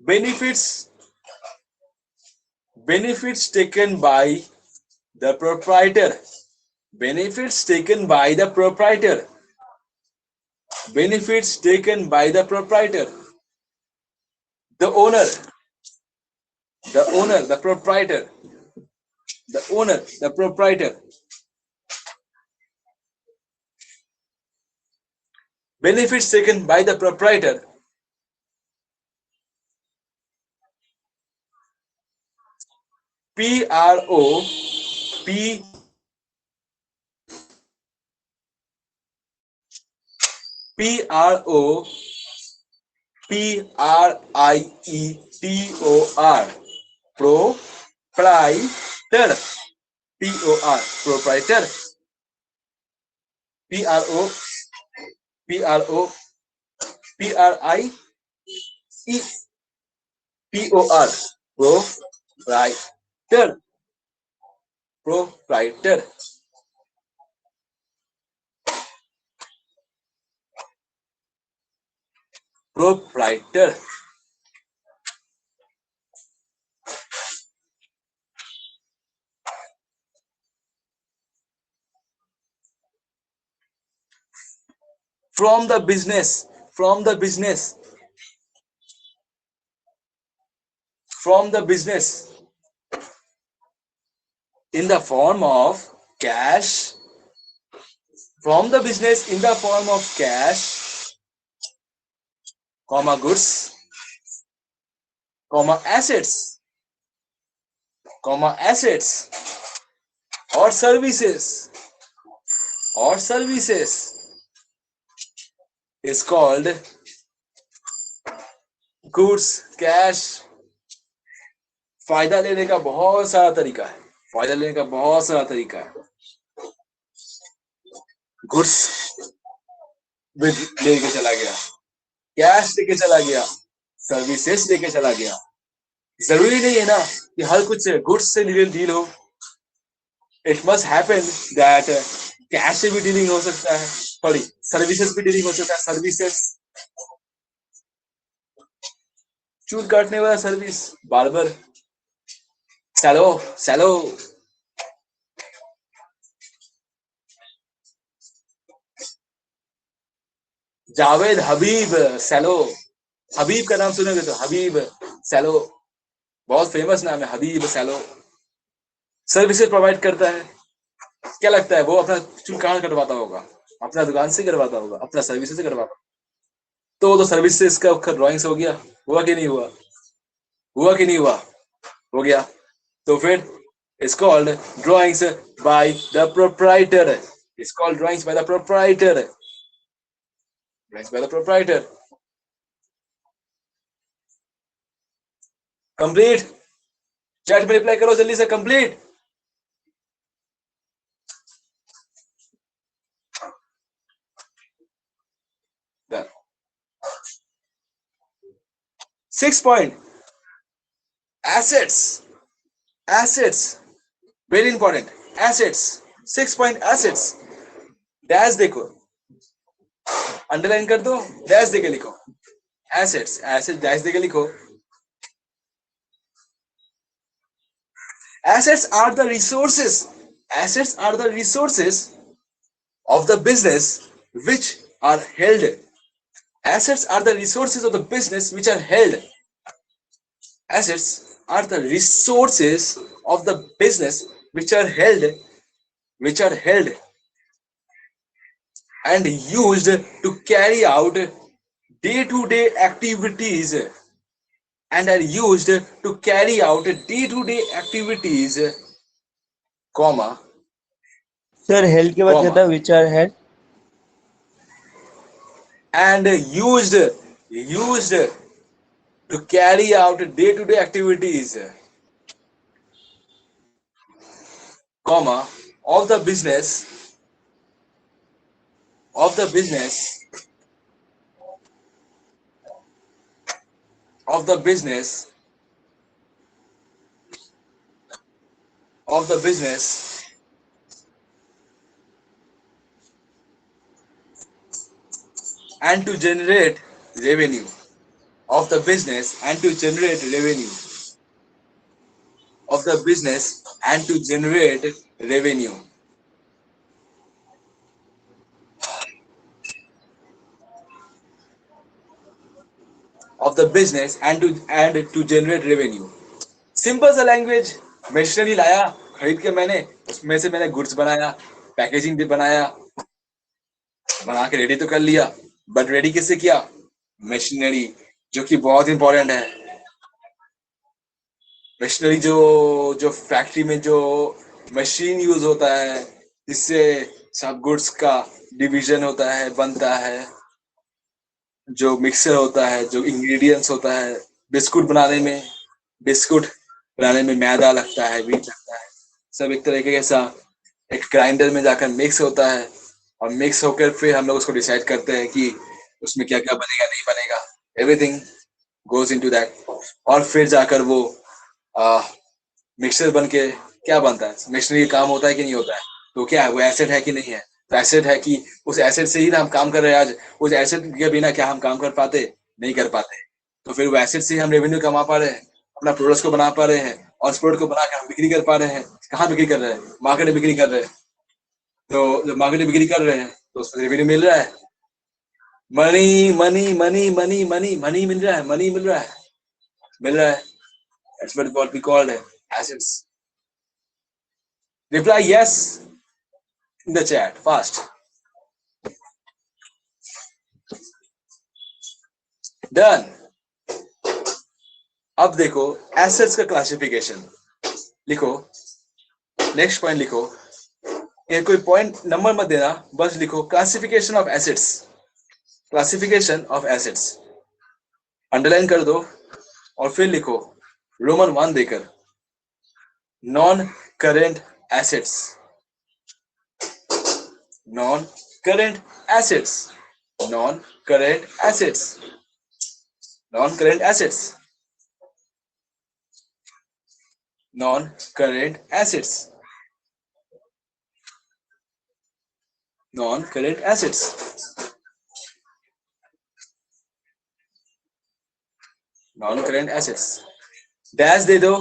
benefits, benefits taken by the proprietor, benefits taken by the proprietor, benefits taken by the proprietor, the owner, the owner, the proprietor, the owner, the proprietor, benefits taken by the proprietor, PRO, P PRO, PRIETOR, proprietor, POR, proprietor, PRO, PRO, PRIETOR, proprietor, proprietor. Proprietor. From the business, from the business, from the business, in the form of cash, from the business in the form of cash, comma goods, comma assets, comma assets, or services, or services is called goods, cash. फायदा लेने का बहुत सारा तरीका है, फायदा लेने का बहुत सारा तरीका है. गुड्स लेके चला गया, कैश लेके चला गया, सर्विसेज लेके चला गया. जरूरी नहीं है ना कि हर कुछ गुड्स से डील हो. It must happen that cash से भी डीलिंग हो सकता है, सॉरी सर्विसेज भी डीलिंग हो सकता है. सर्विसेज, चूल काटने वाला service, barber, salon, salon, Javed Habib salon. Habib का नाम सुनोगे तो हबीब सैलो, बहुत फेमस नाम है हबीब सैलो. सर्विसेज प्रोवाइड करता है. क्या लगता है वो अपना चूल कहाँ कटवाता होगा? अपना दुकान से करवाता होगा, अपना सर्विसेज से करवाता. तो सर्विसेज का ड्राइंग्स हो गया. हुआ कि नहीं हुआ? हुआ कि नहीं हुआ? हो गया. तो फिर it's called drawings by the proprietor. It's called drawings by the proprietor. Drawings by the proprietor. Complete, chat में रिप्लाई करो जल्दी से, complete. Six point, assets, assets very important, assets. 6 point assets, dash देखो, अंडरलाइन कर दो, dash देके लिखो, assets, asset dash देके लिखो। Assets are the resources. Assets are the resources of the business which are held. Assets are the resources of the business which are held. Assets are the resources of the business which are held, and used to carry out day-to-day activities, and are used to carry out day-to-day activities, comma, sir health के बाद क्या Comma. था, which are head? and used to carry out day-to-day activities, comma, of the business of the business of the business of the business and to generate revenue, of the business and to generate revenue, of the business and to generate revenue, of the business and to generate revenue. Simple सा language. Machinery लाया खरीद के मैंने, उसमें से मैंने goods बनाया, packaging भी बनाया, बना के रेडी तो कर लिया, बट रेडी किससे किया? मशीनरी, जो कि बहुत इंपॉर्टेंट है। मशीनरी जो फैक्ट्री में जो मशीन यूज होता है, जिससे सब गुड्स का डिवीजन होता है, बनता है, जो मिक्सर होता है, जो इंग्रेडिएंट्स होता है, बिस्कुट बनाने में मैदा लगता है, व्हीट लगता है, सब एक तरीके का एक ग्राइंडर में जाकर मिक्स होता है, और मिक्स होकर फिर हम लोग उसको डिसाइड करते हैं कि उसमें क्या क्या बनेगा, नहीं बनेगा, एवरीथिंग गोज इनटू दैट। और फिर जाकर वो मिक्सर बन के क्या बनता है, मशीनरी का काम होता है कि नहीं होता है, तो क्या है वो एसेट है कि नहीं है? तो एसेट है कि उस एसेट से ही ना हम काम कर रहे हैं आज, उस एसेट के बिना क्या हम काम कर पाते? नहीं कर पाते। तो फिर वो एसेट से हम रेवेन्यू कमा पा रहे हैं, अपना प्रोडक्ट्स को बना पा रहे हैं, और उस प्रोडक्ट को बनाकर हम बिक्री कर पा रहे हैं। कहाँ बिक्री कर रहे हैं? मार्केट में बिक्री कर रहे हैं। तो जब मार्केट में बिक्री कर रहे हैं तो उसमें रेवेन्यू मिल रहा है, money money money money money money मिल रहा है, मनी मिल रहा है। That's what we call assets. Reply yes in the chat fast. Done. अब देखो एसेट्स का क्लासिफिकेशन लिखो, नेक्स्ट पॉइंट लिखो, ये कोई पॉइंट नंबर मत देना, बस लिखो classification of assets, classification of assets, underline कर दो, और फिर लिखो रोमन 1 देकर, non current assets, non current assets, non current assets, non current assets, non-current assets, non-current assets, non-current assets, dash दे दो,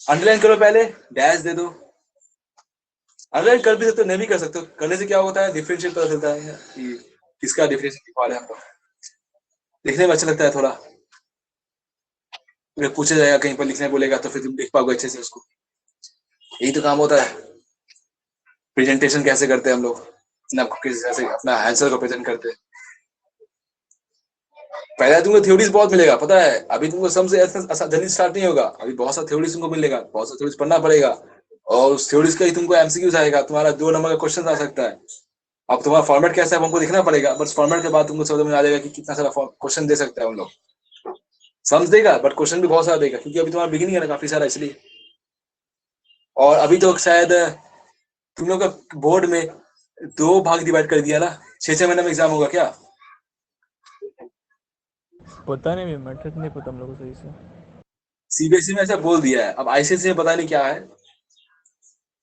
अंडरलाइन करो, पहले डैश दे दो, अंडरलाइन कर भी सकते हो, नहीं भी कर सकते हो, करने से क्या होता है, डिफरेंशिएट पता चलता है कि किसका डिफरेंशिएट निकाल है, आपको लिखने में अच्छा लगता है थोड़ा, अगर पूछा जाएगा कहीं पर लिखने बोलेगा तो फिर तुम लिख पाओगे अच्छे से उसको, यही तो काम होता है। प्रेजेंटेशन कैसे करते हैं हम लोग, कैसे अपना आंसर को प्रेजेंट करते हैं। पहले तुमको थ्योरीज बहुत मिलेगा, पता है, अभी तुमको सम से जल्दी स्टार्ट नहीं होगा, अभी बहुत सारा थ्योरीज तुमको मिलेगा, बहुत सारा थ्योरीज पढ़ना पड़ेगा, और उस थ्योरीज का ही तुमको एमसीक्यूज आएगा, तुम्हारा 2 नंबर का क्वेश्चन आ सकता है। अब तुम्हारा फॉर्मेट कैसा है हमको देखना पड़ेगा, बस फॉर्मेट के बाद तुमको समझ में आ जाएगा कि कितना सारा क्वेश्चन दे सकता है हम लोग। समझ देगा बट क्वेश्चन भी बहुत सारा देगा, क्योंकि अभी तुम्हारा बिगिनिंग है ना काफी सारा, इसलिए। और अभी तो शायद तुम लोग का बोर्ड में 2 भाग डिवाइड कर दिया ना, 6 महीने में एग्जाम होगा क्या? पता नहीं, मैट्रिक नहीं पता हम लोग को सही से। सीबीएसई में ऐसा बोल दिया है, अब आईसीएसई में पता नहीं क्या है,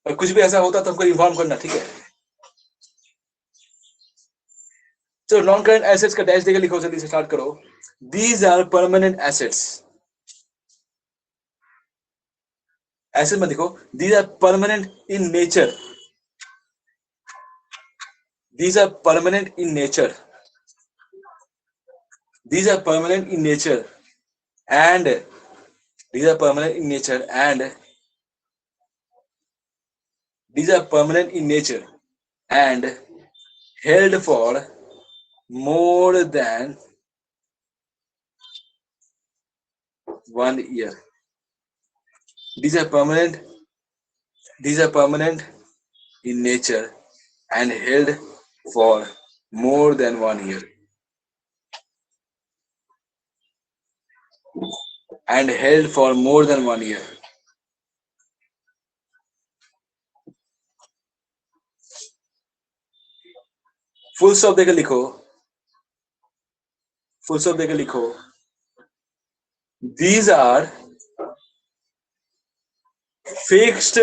और कुछ भी ऐसा होता तो हमको इन्फॉर्म करना, ठीक है? तो नॉन करंट एसेट्स का डैश देकर लिखो, जल्दी से स्टार्ट करो। These are permanent assets, asset में देखो, these are permanent in nature, these are permanent in nature, these are permanent in nature and these are permanent in nature and these are permanent in nature and held for more than 1 year. These are permanent in nature and held for more than 1 year and held for more than 1 year. Full stop देकर लिखो, full stop देकर लिखो, these are fixed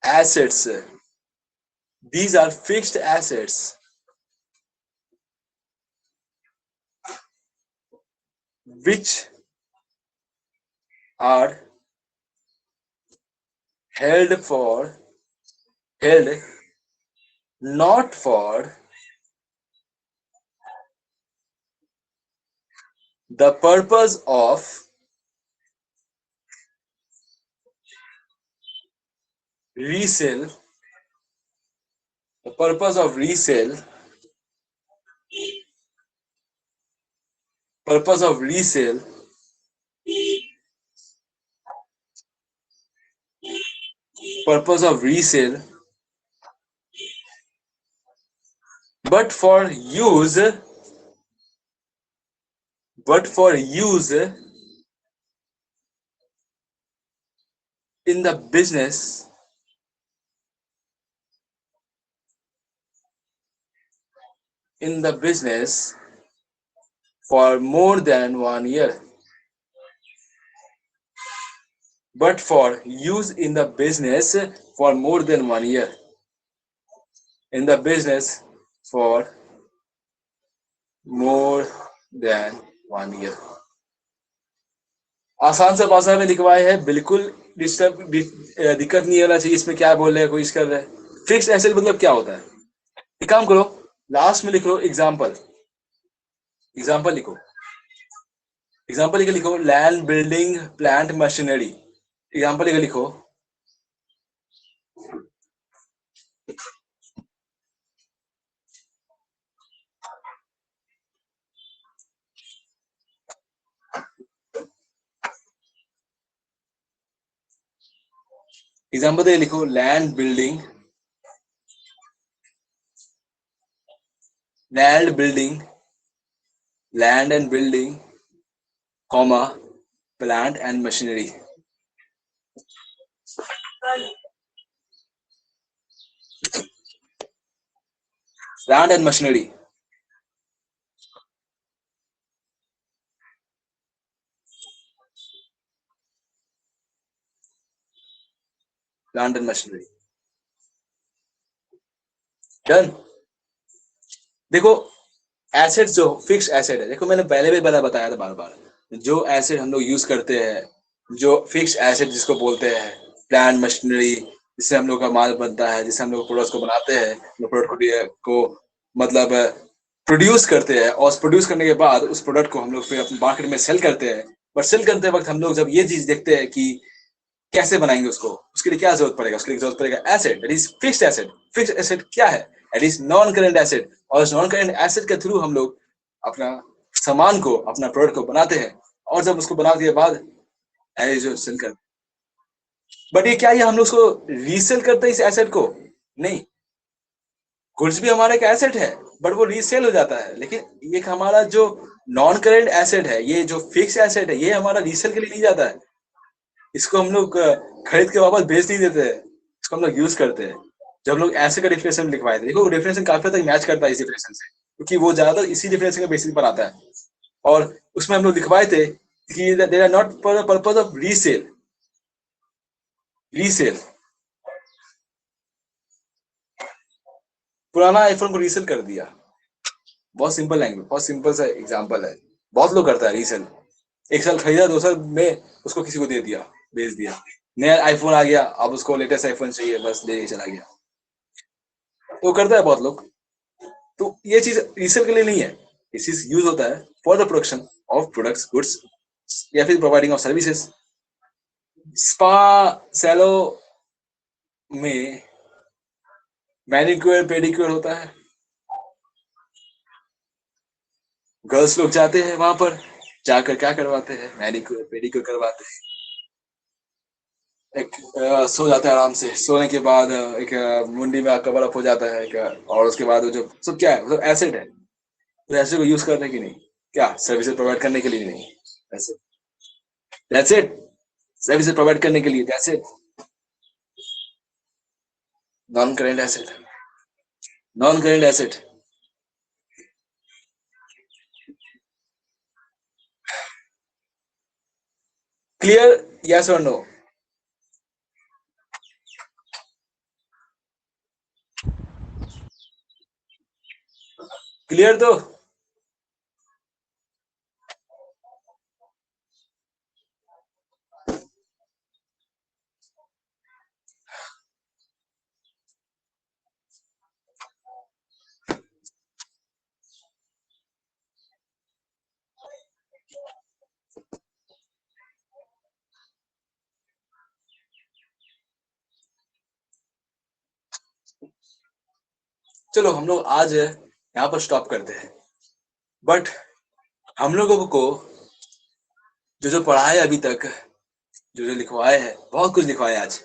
assets, these are fixed assets which are held not for the purpose of resale, the purpose of resale, purpose of resale, purpose of resale, but for use in the business for more than 1 year, but for use in the business for more than 1 year, in the business for more than 1 year. आसान सा भाषा में लिखवाए है, बिल्कुल दिक्कत नहीं होना चाहिए इसमें क्या बोल रहे हैं, कोशिश कर रहे हैं। फिक्स एसेट मतलब क्या होता है? एक काम करो, लास्ट में लिख लो एग्जाम्पल, एग्जाम्पल लिखो, एग्जाम्पल लिख लिखो, land, building, plant, machinery, example लिख लिखो। एग्जाम्पल दे लिखो, land, building, land and building, comma, plant and machinery. Plant and machinery, plant and machinery, done. देखो एसेट जो फिक्स एसेट है, देखो मैंने पहले भी बताया था बार बार, जो एसेट हम लोग यूज करते हैं, जो फिक्स एसेट जिसको बोलते हैं प्लांट मशीनरी, जिससे हम लोग का माल बनता है, जिससे हम लोग प्रोडक्ट्स को बनाते हैं, प्रोडक्ट को मतलब प्रोड्यूस करते हैं, और प्रोड्यूस करने के बाद उस प्रोडक्ट को हम लोग फिर अपने मार्केट में सेल करते हैं। बट सेल करते वक्त हम लोग जब ये चीज देखते हैं कि कैसे बनाएंगे उसको, उसके लिए क्या जरूरत पड़ेगा, उसके लिए जरूरत पड़ेगा asset, that is fixed asset. Fixed asset क्या है? That is non current asset, और इस नॉन करेंट एसेट के थ्रू हम लोग अपना सामान को, अपना प्रोडक्ट को बनाते हैं, और जब उसको बनाने के बाद जो सेल करते हैं। बट ये क्या, ये हम लोग उसको रीसेल करते हैं इस एसेट को? नहीं, गुड्स भी हमारा एक एसेट है बट वो रीसेल हो जाता है, लेकिन एक हमारा जो नॉन करेंट एसेट है, ये जो फिक्स एसेट है, ये हमारा रीसेल के लिए नहीं जाता है। इसको हम लोग खरीद के वापस बेच नहीं देते हैं, इसको हम लोग यूज करते हैं। जब हम लोग ऐसे का डिफिनेशन लिखवाए थे, देखो डिफिनेशन काफी हद तक मैच करता है इस डिफिनेशन से, क्योंकि वो ज्यादातर इसी डिफिनेशन के बेसिस पर आता है। और उसमें हम लोग लिखवाए थे कि they are not for the purpose of resale. Resale, पुराना आईफोन को रीसेल कर दिया, बहुत सिंपल लैंग्वेज, बहुत सिंपल सा एग्जांपल है। बहुत लोग करता है रीसेल, एक साल खरीदा, 2 साल में उसको किसी को दे दिया, बेच दिया। नया आईफोन आ गया, अब उसको लेटेस्ट आईफोन चाहिए, बस ले चला गया। तो करता है बहुत लोग। तो ये चीज रीसेल के लिए नहीं है, ये चीज यूज होता है for the production of products, goods या फिर providing of services. Spa salon में मैनिक्योर पेडिक्योर होता है, गर्ल्स लोग जाते हैं वहां पर, जाकर क्या करवाते हैं, मैनिक्योर पेडिक्योर करवाते हैं। एक सो जाता है आराम से, सोने के बाद एक मुंडी में कवर अप हो जाता है एक, और उसके बाद वो जो सब क्या है, मतलब एसेट है, तो एसेट को यूज करने की नहीं, क्या सर्विसेज प्रोवाइड करने के लिए नहीं, ऐसे दैट्स इट, सर्विसेज प्रोवाइड करने के लिए, that's it. Non current asset, non current asset. Clear, yes और नो? क्लियर तो? चलो हम लोग आज यहाँ पर स्टॉप करते हैं। बट हम लोगों को जो जो पढ़ा है अभी तक, जो जो लिखवाए है, बहुत कुछ लिखवाए आज।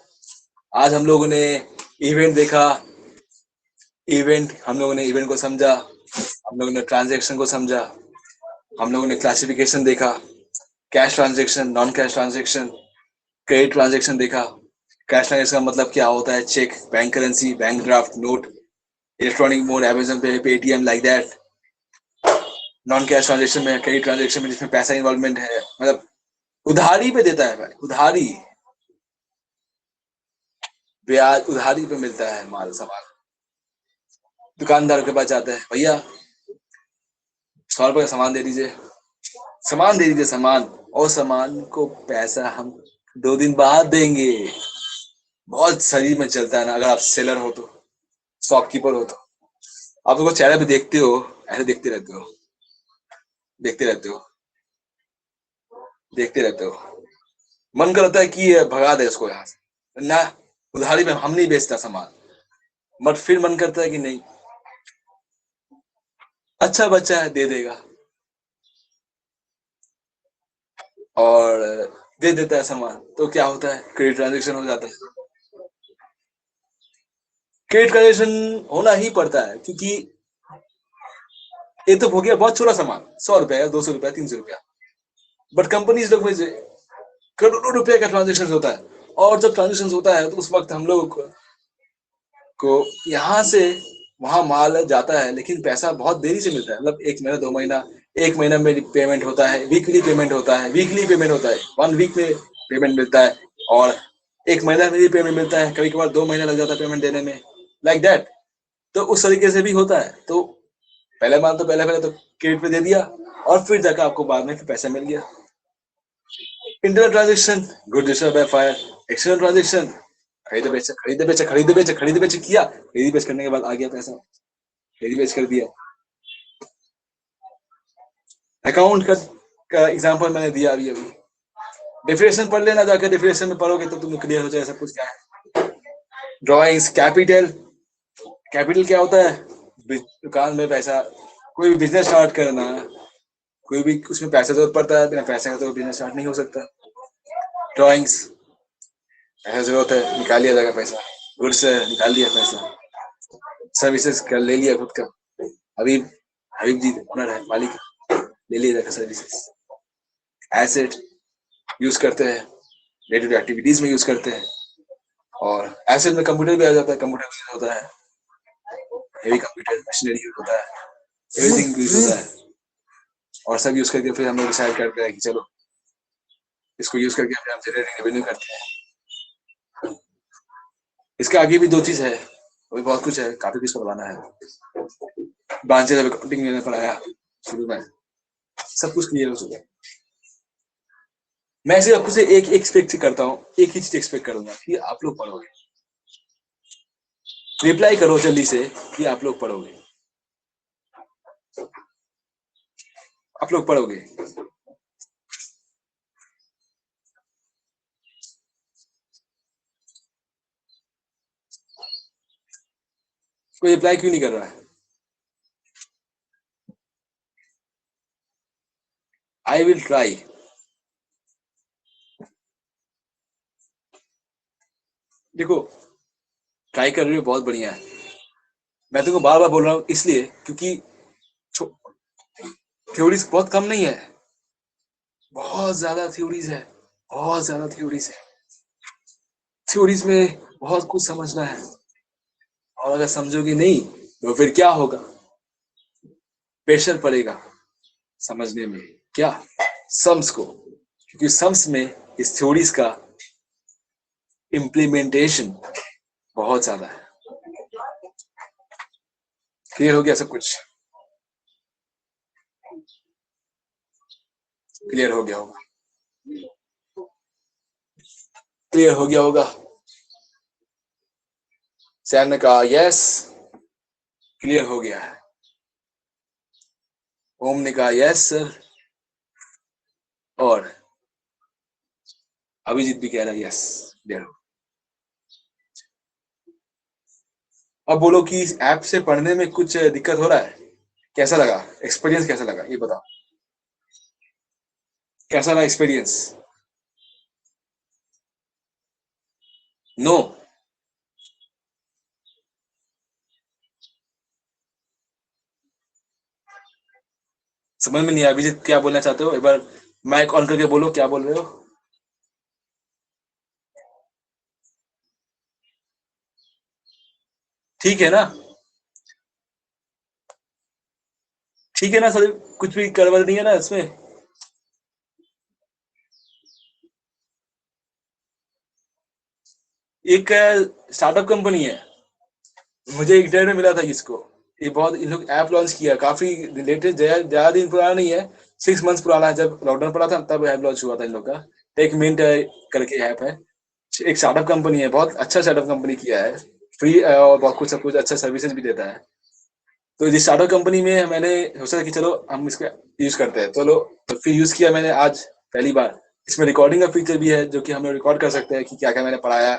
आज हम लोगों ने इवेंट देखा, हम लोगों ने इवेंट को समझा, हम लोगों ने ट्रांजैक्शन को समझा, हम लोगों ने क्लासिफिकेशन देखा, cash transaction, non cash transaction, credit transaction देखा। कैश ट्रांजैक्शन का मतलब क्या होता है, cheque, bank currency, bank draft, note, electronic mode, Amazon Pay, Paytm, like that. Non cash transaction में, क्रेडिट ट्रांजैक्शन में जिसमें पैसा इन्वॉल्वमेंट है, मतलब उधारी पे देता है भाई, उधारी, ब्याज उधारी पे मिलता है माल सामान। दुकानदार के पास जाता है, भैया 100 रुपए का सामान दे दीजिए, सामान दे दीजिए, सामान, और सामान को पैसा हम 2 दिन बाद देंगे। बहुत शरीर में चलता है ना, अगर आप सेलर हो तो, शॉपकीपर हो तो, आप उसको चेहरे पे देखते हो, ऐसे देखते रहते हो, देखते रहते हो, देखते रहते हो। मन करता है कि भगा दे उसको यहाँ से ना, उधारी में हम नहीं बेचता सामान, बट फिर मन करता है कि नहीं, अच्छा बच्चा है, दे देगा, और दे देता है सामान। तो क्या होता है, क्रेडिट ट्रांजेक्शन हो जाता है। क्रेडिट ट्रांजेक्शन होना ही पड़ता है, क्योंकि ये तो हो गया बहुत छोटा सामान, 100 रुपया, 200 रुपया, 300 रुपया, बट कंपनीज लोग में करोड़ों रुपए का ट्रांजेक्शन होता है। और जब ट्रांजेक्शन होता है तो उस वक्त हम लोग को यहाँ से वहां माल जाता है, लेकिन पैसा बहुत देरी से मिलता है, मतलब 1 महीना, 2 महीना, 1 महीना में पेमेंट होता है, वीकली पेमेंट होता है, वीकली पेमेंट होता है, 1 वीक में पेमेंट मिलता है, और 1 महीना में भी पेमेंट मिलता है, कभी कभार 2 महीना लग जाता है पेमेंट देने में, लाइक दैट। तो उस तरीके से भी होता है। तो पहले माल तो पहले तो क्रेडिट पे दे दिया, और फिर जाकर आपको बाद में फिर पैसा मिल गया। Internal transaction, good destroy by fire. External transaction, खरीदे बेचे, खरीदे बेचे, खरीदे बेचे, खरीदे बेचे किया, खरीदे बेच करने के बाद आ गया पैसा, खरीदे बेच कर दिया। अकाउंट का एग्जांपल मैंने दिया अभी अभी। डेफिनेशन पढ़ लेना, जाकर डेफिनेशन में पढ़ोगे तो तुम्हें क्लियर हो जाए सब कुछ क्या है। ड्राइंग्स, कैपिटल, कैपिटल क्या होता है, दुकान में पैसा, कोई भी बिजनेस स्टार्ट करना, कोई भी उसमें पैसा जरूरत पड़ता है, बिना पैसे का तो बिजनेस स्टार्ट नहीं हो सकता। ड्राइंग्स, पैसा जरूरत है, निकाल लिया जाएगा पैसा, गुड्स है, निकाल लिया पैसा। सर्विसेज कर ले लिया खुद का, हबीब जी ओनर है, मालिक, ले लिया जाकर सर्विसेज। एसेट यूज करते हैं, डे टू डे एक्टिविटीज में यूज करते हैं, और एसेट में कंप्यूटर भी आ जाता है, कंप्यूटर यूज होता है, हेवी कंप्यूटर मशीनरी यूज होता है, एवरीथिंग यूज होता है, और सब यूज करके फिर हम लोग डिसाइड करते हैं कि चलो इसको यूज करके फिर हम जनरेटिंग रेवेन्यू करते हैं। इसके आगे भी 2 चीज है, वो भी बहुत कुछ है, काफी कुछ करवाना है। ब्रांचेस ऑफ अकाउंटिंग मैंने पढ़ाया शुरू में, सब कुछ क्लियर हो चुका है। मैं सिर्फ आपसे एक एक्सपेक्ट करता हूँ, एक ही चीज एक्सपेक्ट करूंगा कि आप लोग पढ़ोगे, रिप्लाई करो जल्दी से कि आप लोग पढ़ोगे, आप लोग पढ़ोगे। कोई रिप्लाई क्यों नहीं कर रहा है? I will try. देखो ट्राई कर रही हो, बहुत बढ़िया है। मैं तुमको बार बार बोल रहा हूँ इसलिए क्योंकि थ्योरीज बहुत कम नहीं है, बहुत ज्यादा थ्योरीज है, बहुत ज्यादा थ्योरीज है। थ्योरीज में बहुत कुछ समझना है, और अगर समझोगे नहीं तो फिर क्या होगा? प्रेशर पड़ेगा समझने में, क्या? सम्स को, क्योंकि सम्स में इस थ्योरीज का इम्प्लीमेंटेशन बहुत ज्यादा है। क्लियर हो गया सब कुछ? क्लियर हो गया होगा, क्लियर हो गया होगा। सैम ने कहा यस, क्लियर हो गया है। ओम ने कहा यस सर, और अभिजीत भी कह रहा है यस, क्लियर हो। अब बोलो कि इस ऐप से पढ़ने में कुछ दिक्कत हो रहा है? कैसा लगा एक्सपीरियंस, कैसा लगा ये बताओ, कैसा लगा एक्सपीरियंस? नो? समझ में नहीं आया। अभिजीत क्या बोलना चाहते हो? एक बार माइक ऑन करके बोलो, क्या बोल रहे हो? ठीक है ना? ठीक है ना सर, कुछ भी गड़बड़ नहीं है ना इसमें? एक स्टार्टअप कंपनी है, मुझे एक डेढ़ में मिला था इसको। ये बहुत, इन लोग ऐप लॉन्च किया, काफी लेटेस्ट, ज्यादा दिन पुराना नहीं है, 6 मंथ्स पुराना है। जब लॉकडाउन पड़ा था तब ऐप लॉन्च हुआ था इन लोग का। टेक मिनट करके ऐप है, एक स्टार्टअप कंपनी है, बहुत अच्छा स्टार्टअप कंपनी किया है, फ्री और बहुत कुछ सब कुछ अच्छा सर्विसेज भी देता है। तो जिस स्टार्टअप कंपनी में मैंने सोचा कि चलो हम इसको यूज करते हैं, चलो तो फिर यूज किया मैंने आज पहली बार। इसमें रिकॉर्डिंग का फीचर भी है, जो कि हम लोग रिकॉर्ड कर सकते हैं कि क्या क्या मैंने पढ़ाया।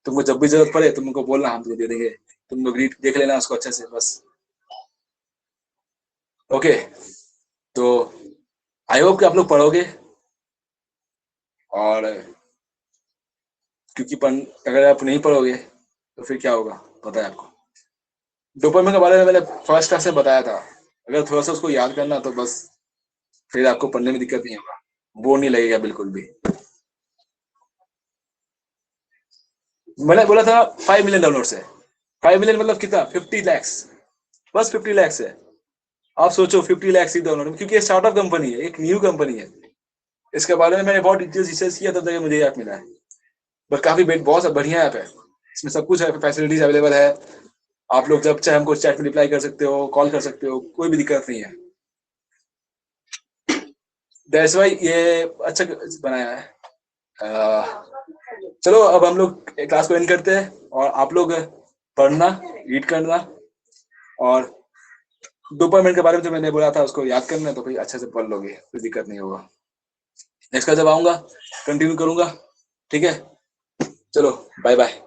तुमको जब भी जरूरत पड़े तुमको बोलना, हम तुमको दे देंगे, तुम लोग रीड देख लेना उसको अच्छे से बस। ओके, तो आई होप कि आप लोग पढ़ोगे, और क्योंकि अगर आप नहीं पढ़ोगे तो फिर क्या होगा पता है आपको। डोपामिन के बारे में मैंने फर्स्ट क्लास में बताया था, अगर थोड़ा सा उसको याद करना तो बस फिर आपको पढ़ने में दिक्कत नहीं होगा, बोर नहीं लगेगा बिल्कुल भी। मैंने बोला था 5 मिलियन डाउनलोड्स है। 5 मिलियन मतलब कितना? 50 लैक्स, बस 50 लैक्स है। आप सोचो 50 लैक्स ही डाउनलोड, क्योंकि ये स्टार्टअप कंपनी है, एक न्यू कंपनी है। इसके बारे में मैंने बहुत डिटेल्स रिसर्च किया, तब तक मुझे ऐप मिला है। बट काफी बहुत बढ़िया ऐप है, इसमें सब कुछ है, फैसिलिटीज अवेलेबल है। आप लोग जब चाहे हमको चैट में रिप्लाई कर सकते हो, कॉल कर सकते हो, कोई भी दिक्कत नहीं है। दैट्स व्हाई ये अच्छा बनाया है। चलो अब हम लोग क्लास को एंड करते हैं, और आप लोग पढ़ना, रीड करना, और डोपामिन के बारे में जो मैंने बोला था उसको याद करना, तो फिर अच्छे से पढ़ लोगे, कोई दिक्कत नहीं होगा। नेक्स्ट का जब आऊंगा कंटिन्यू करूंगा, ठीक है? चलो बाय बाय।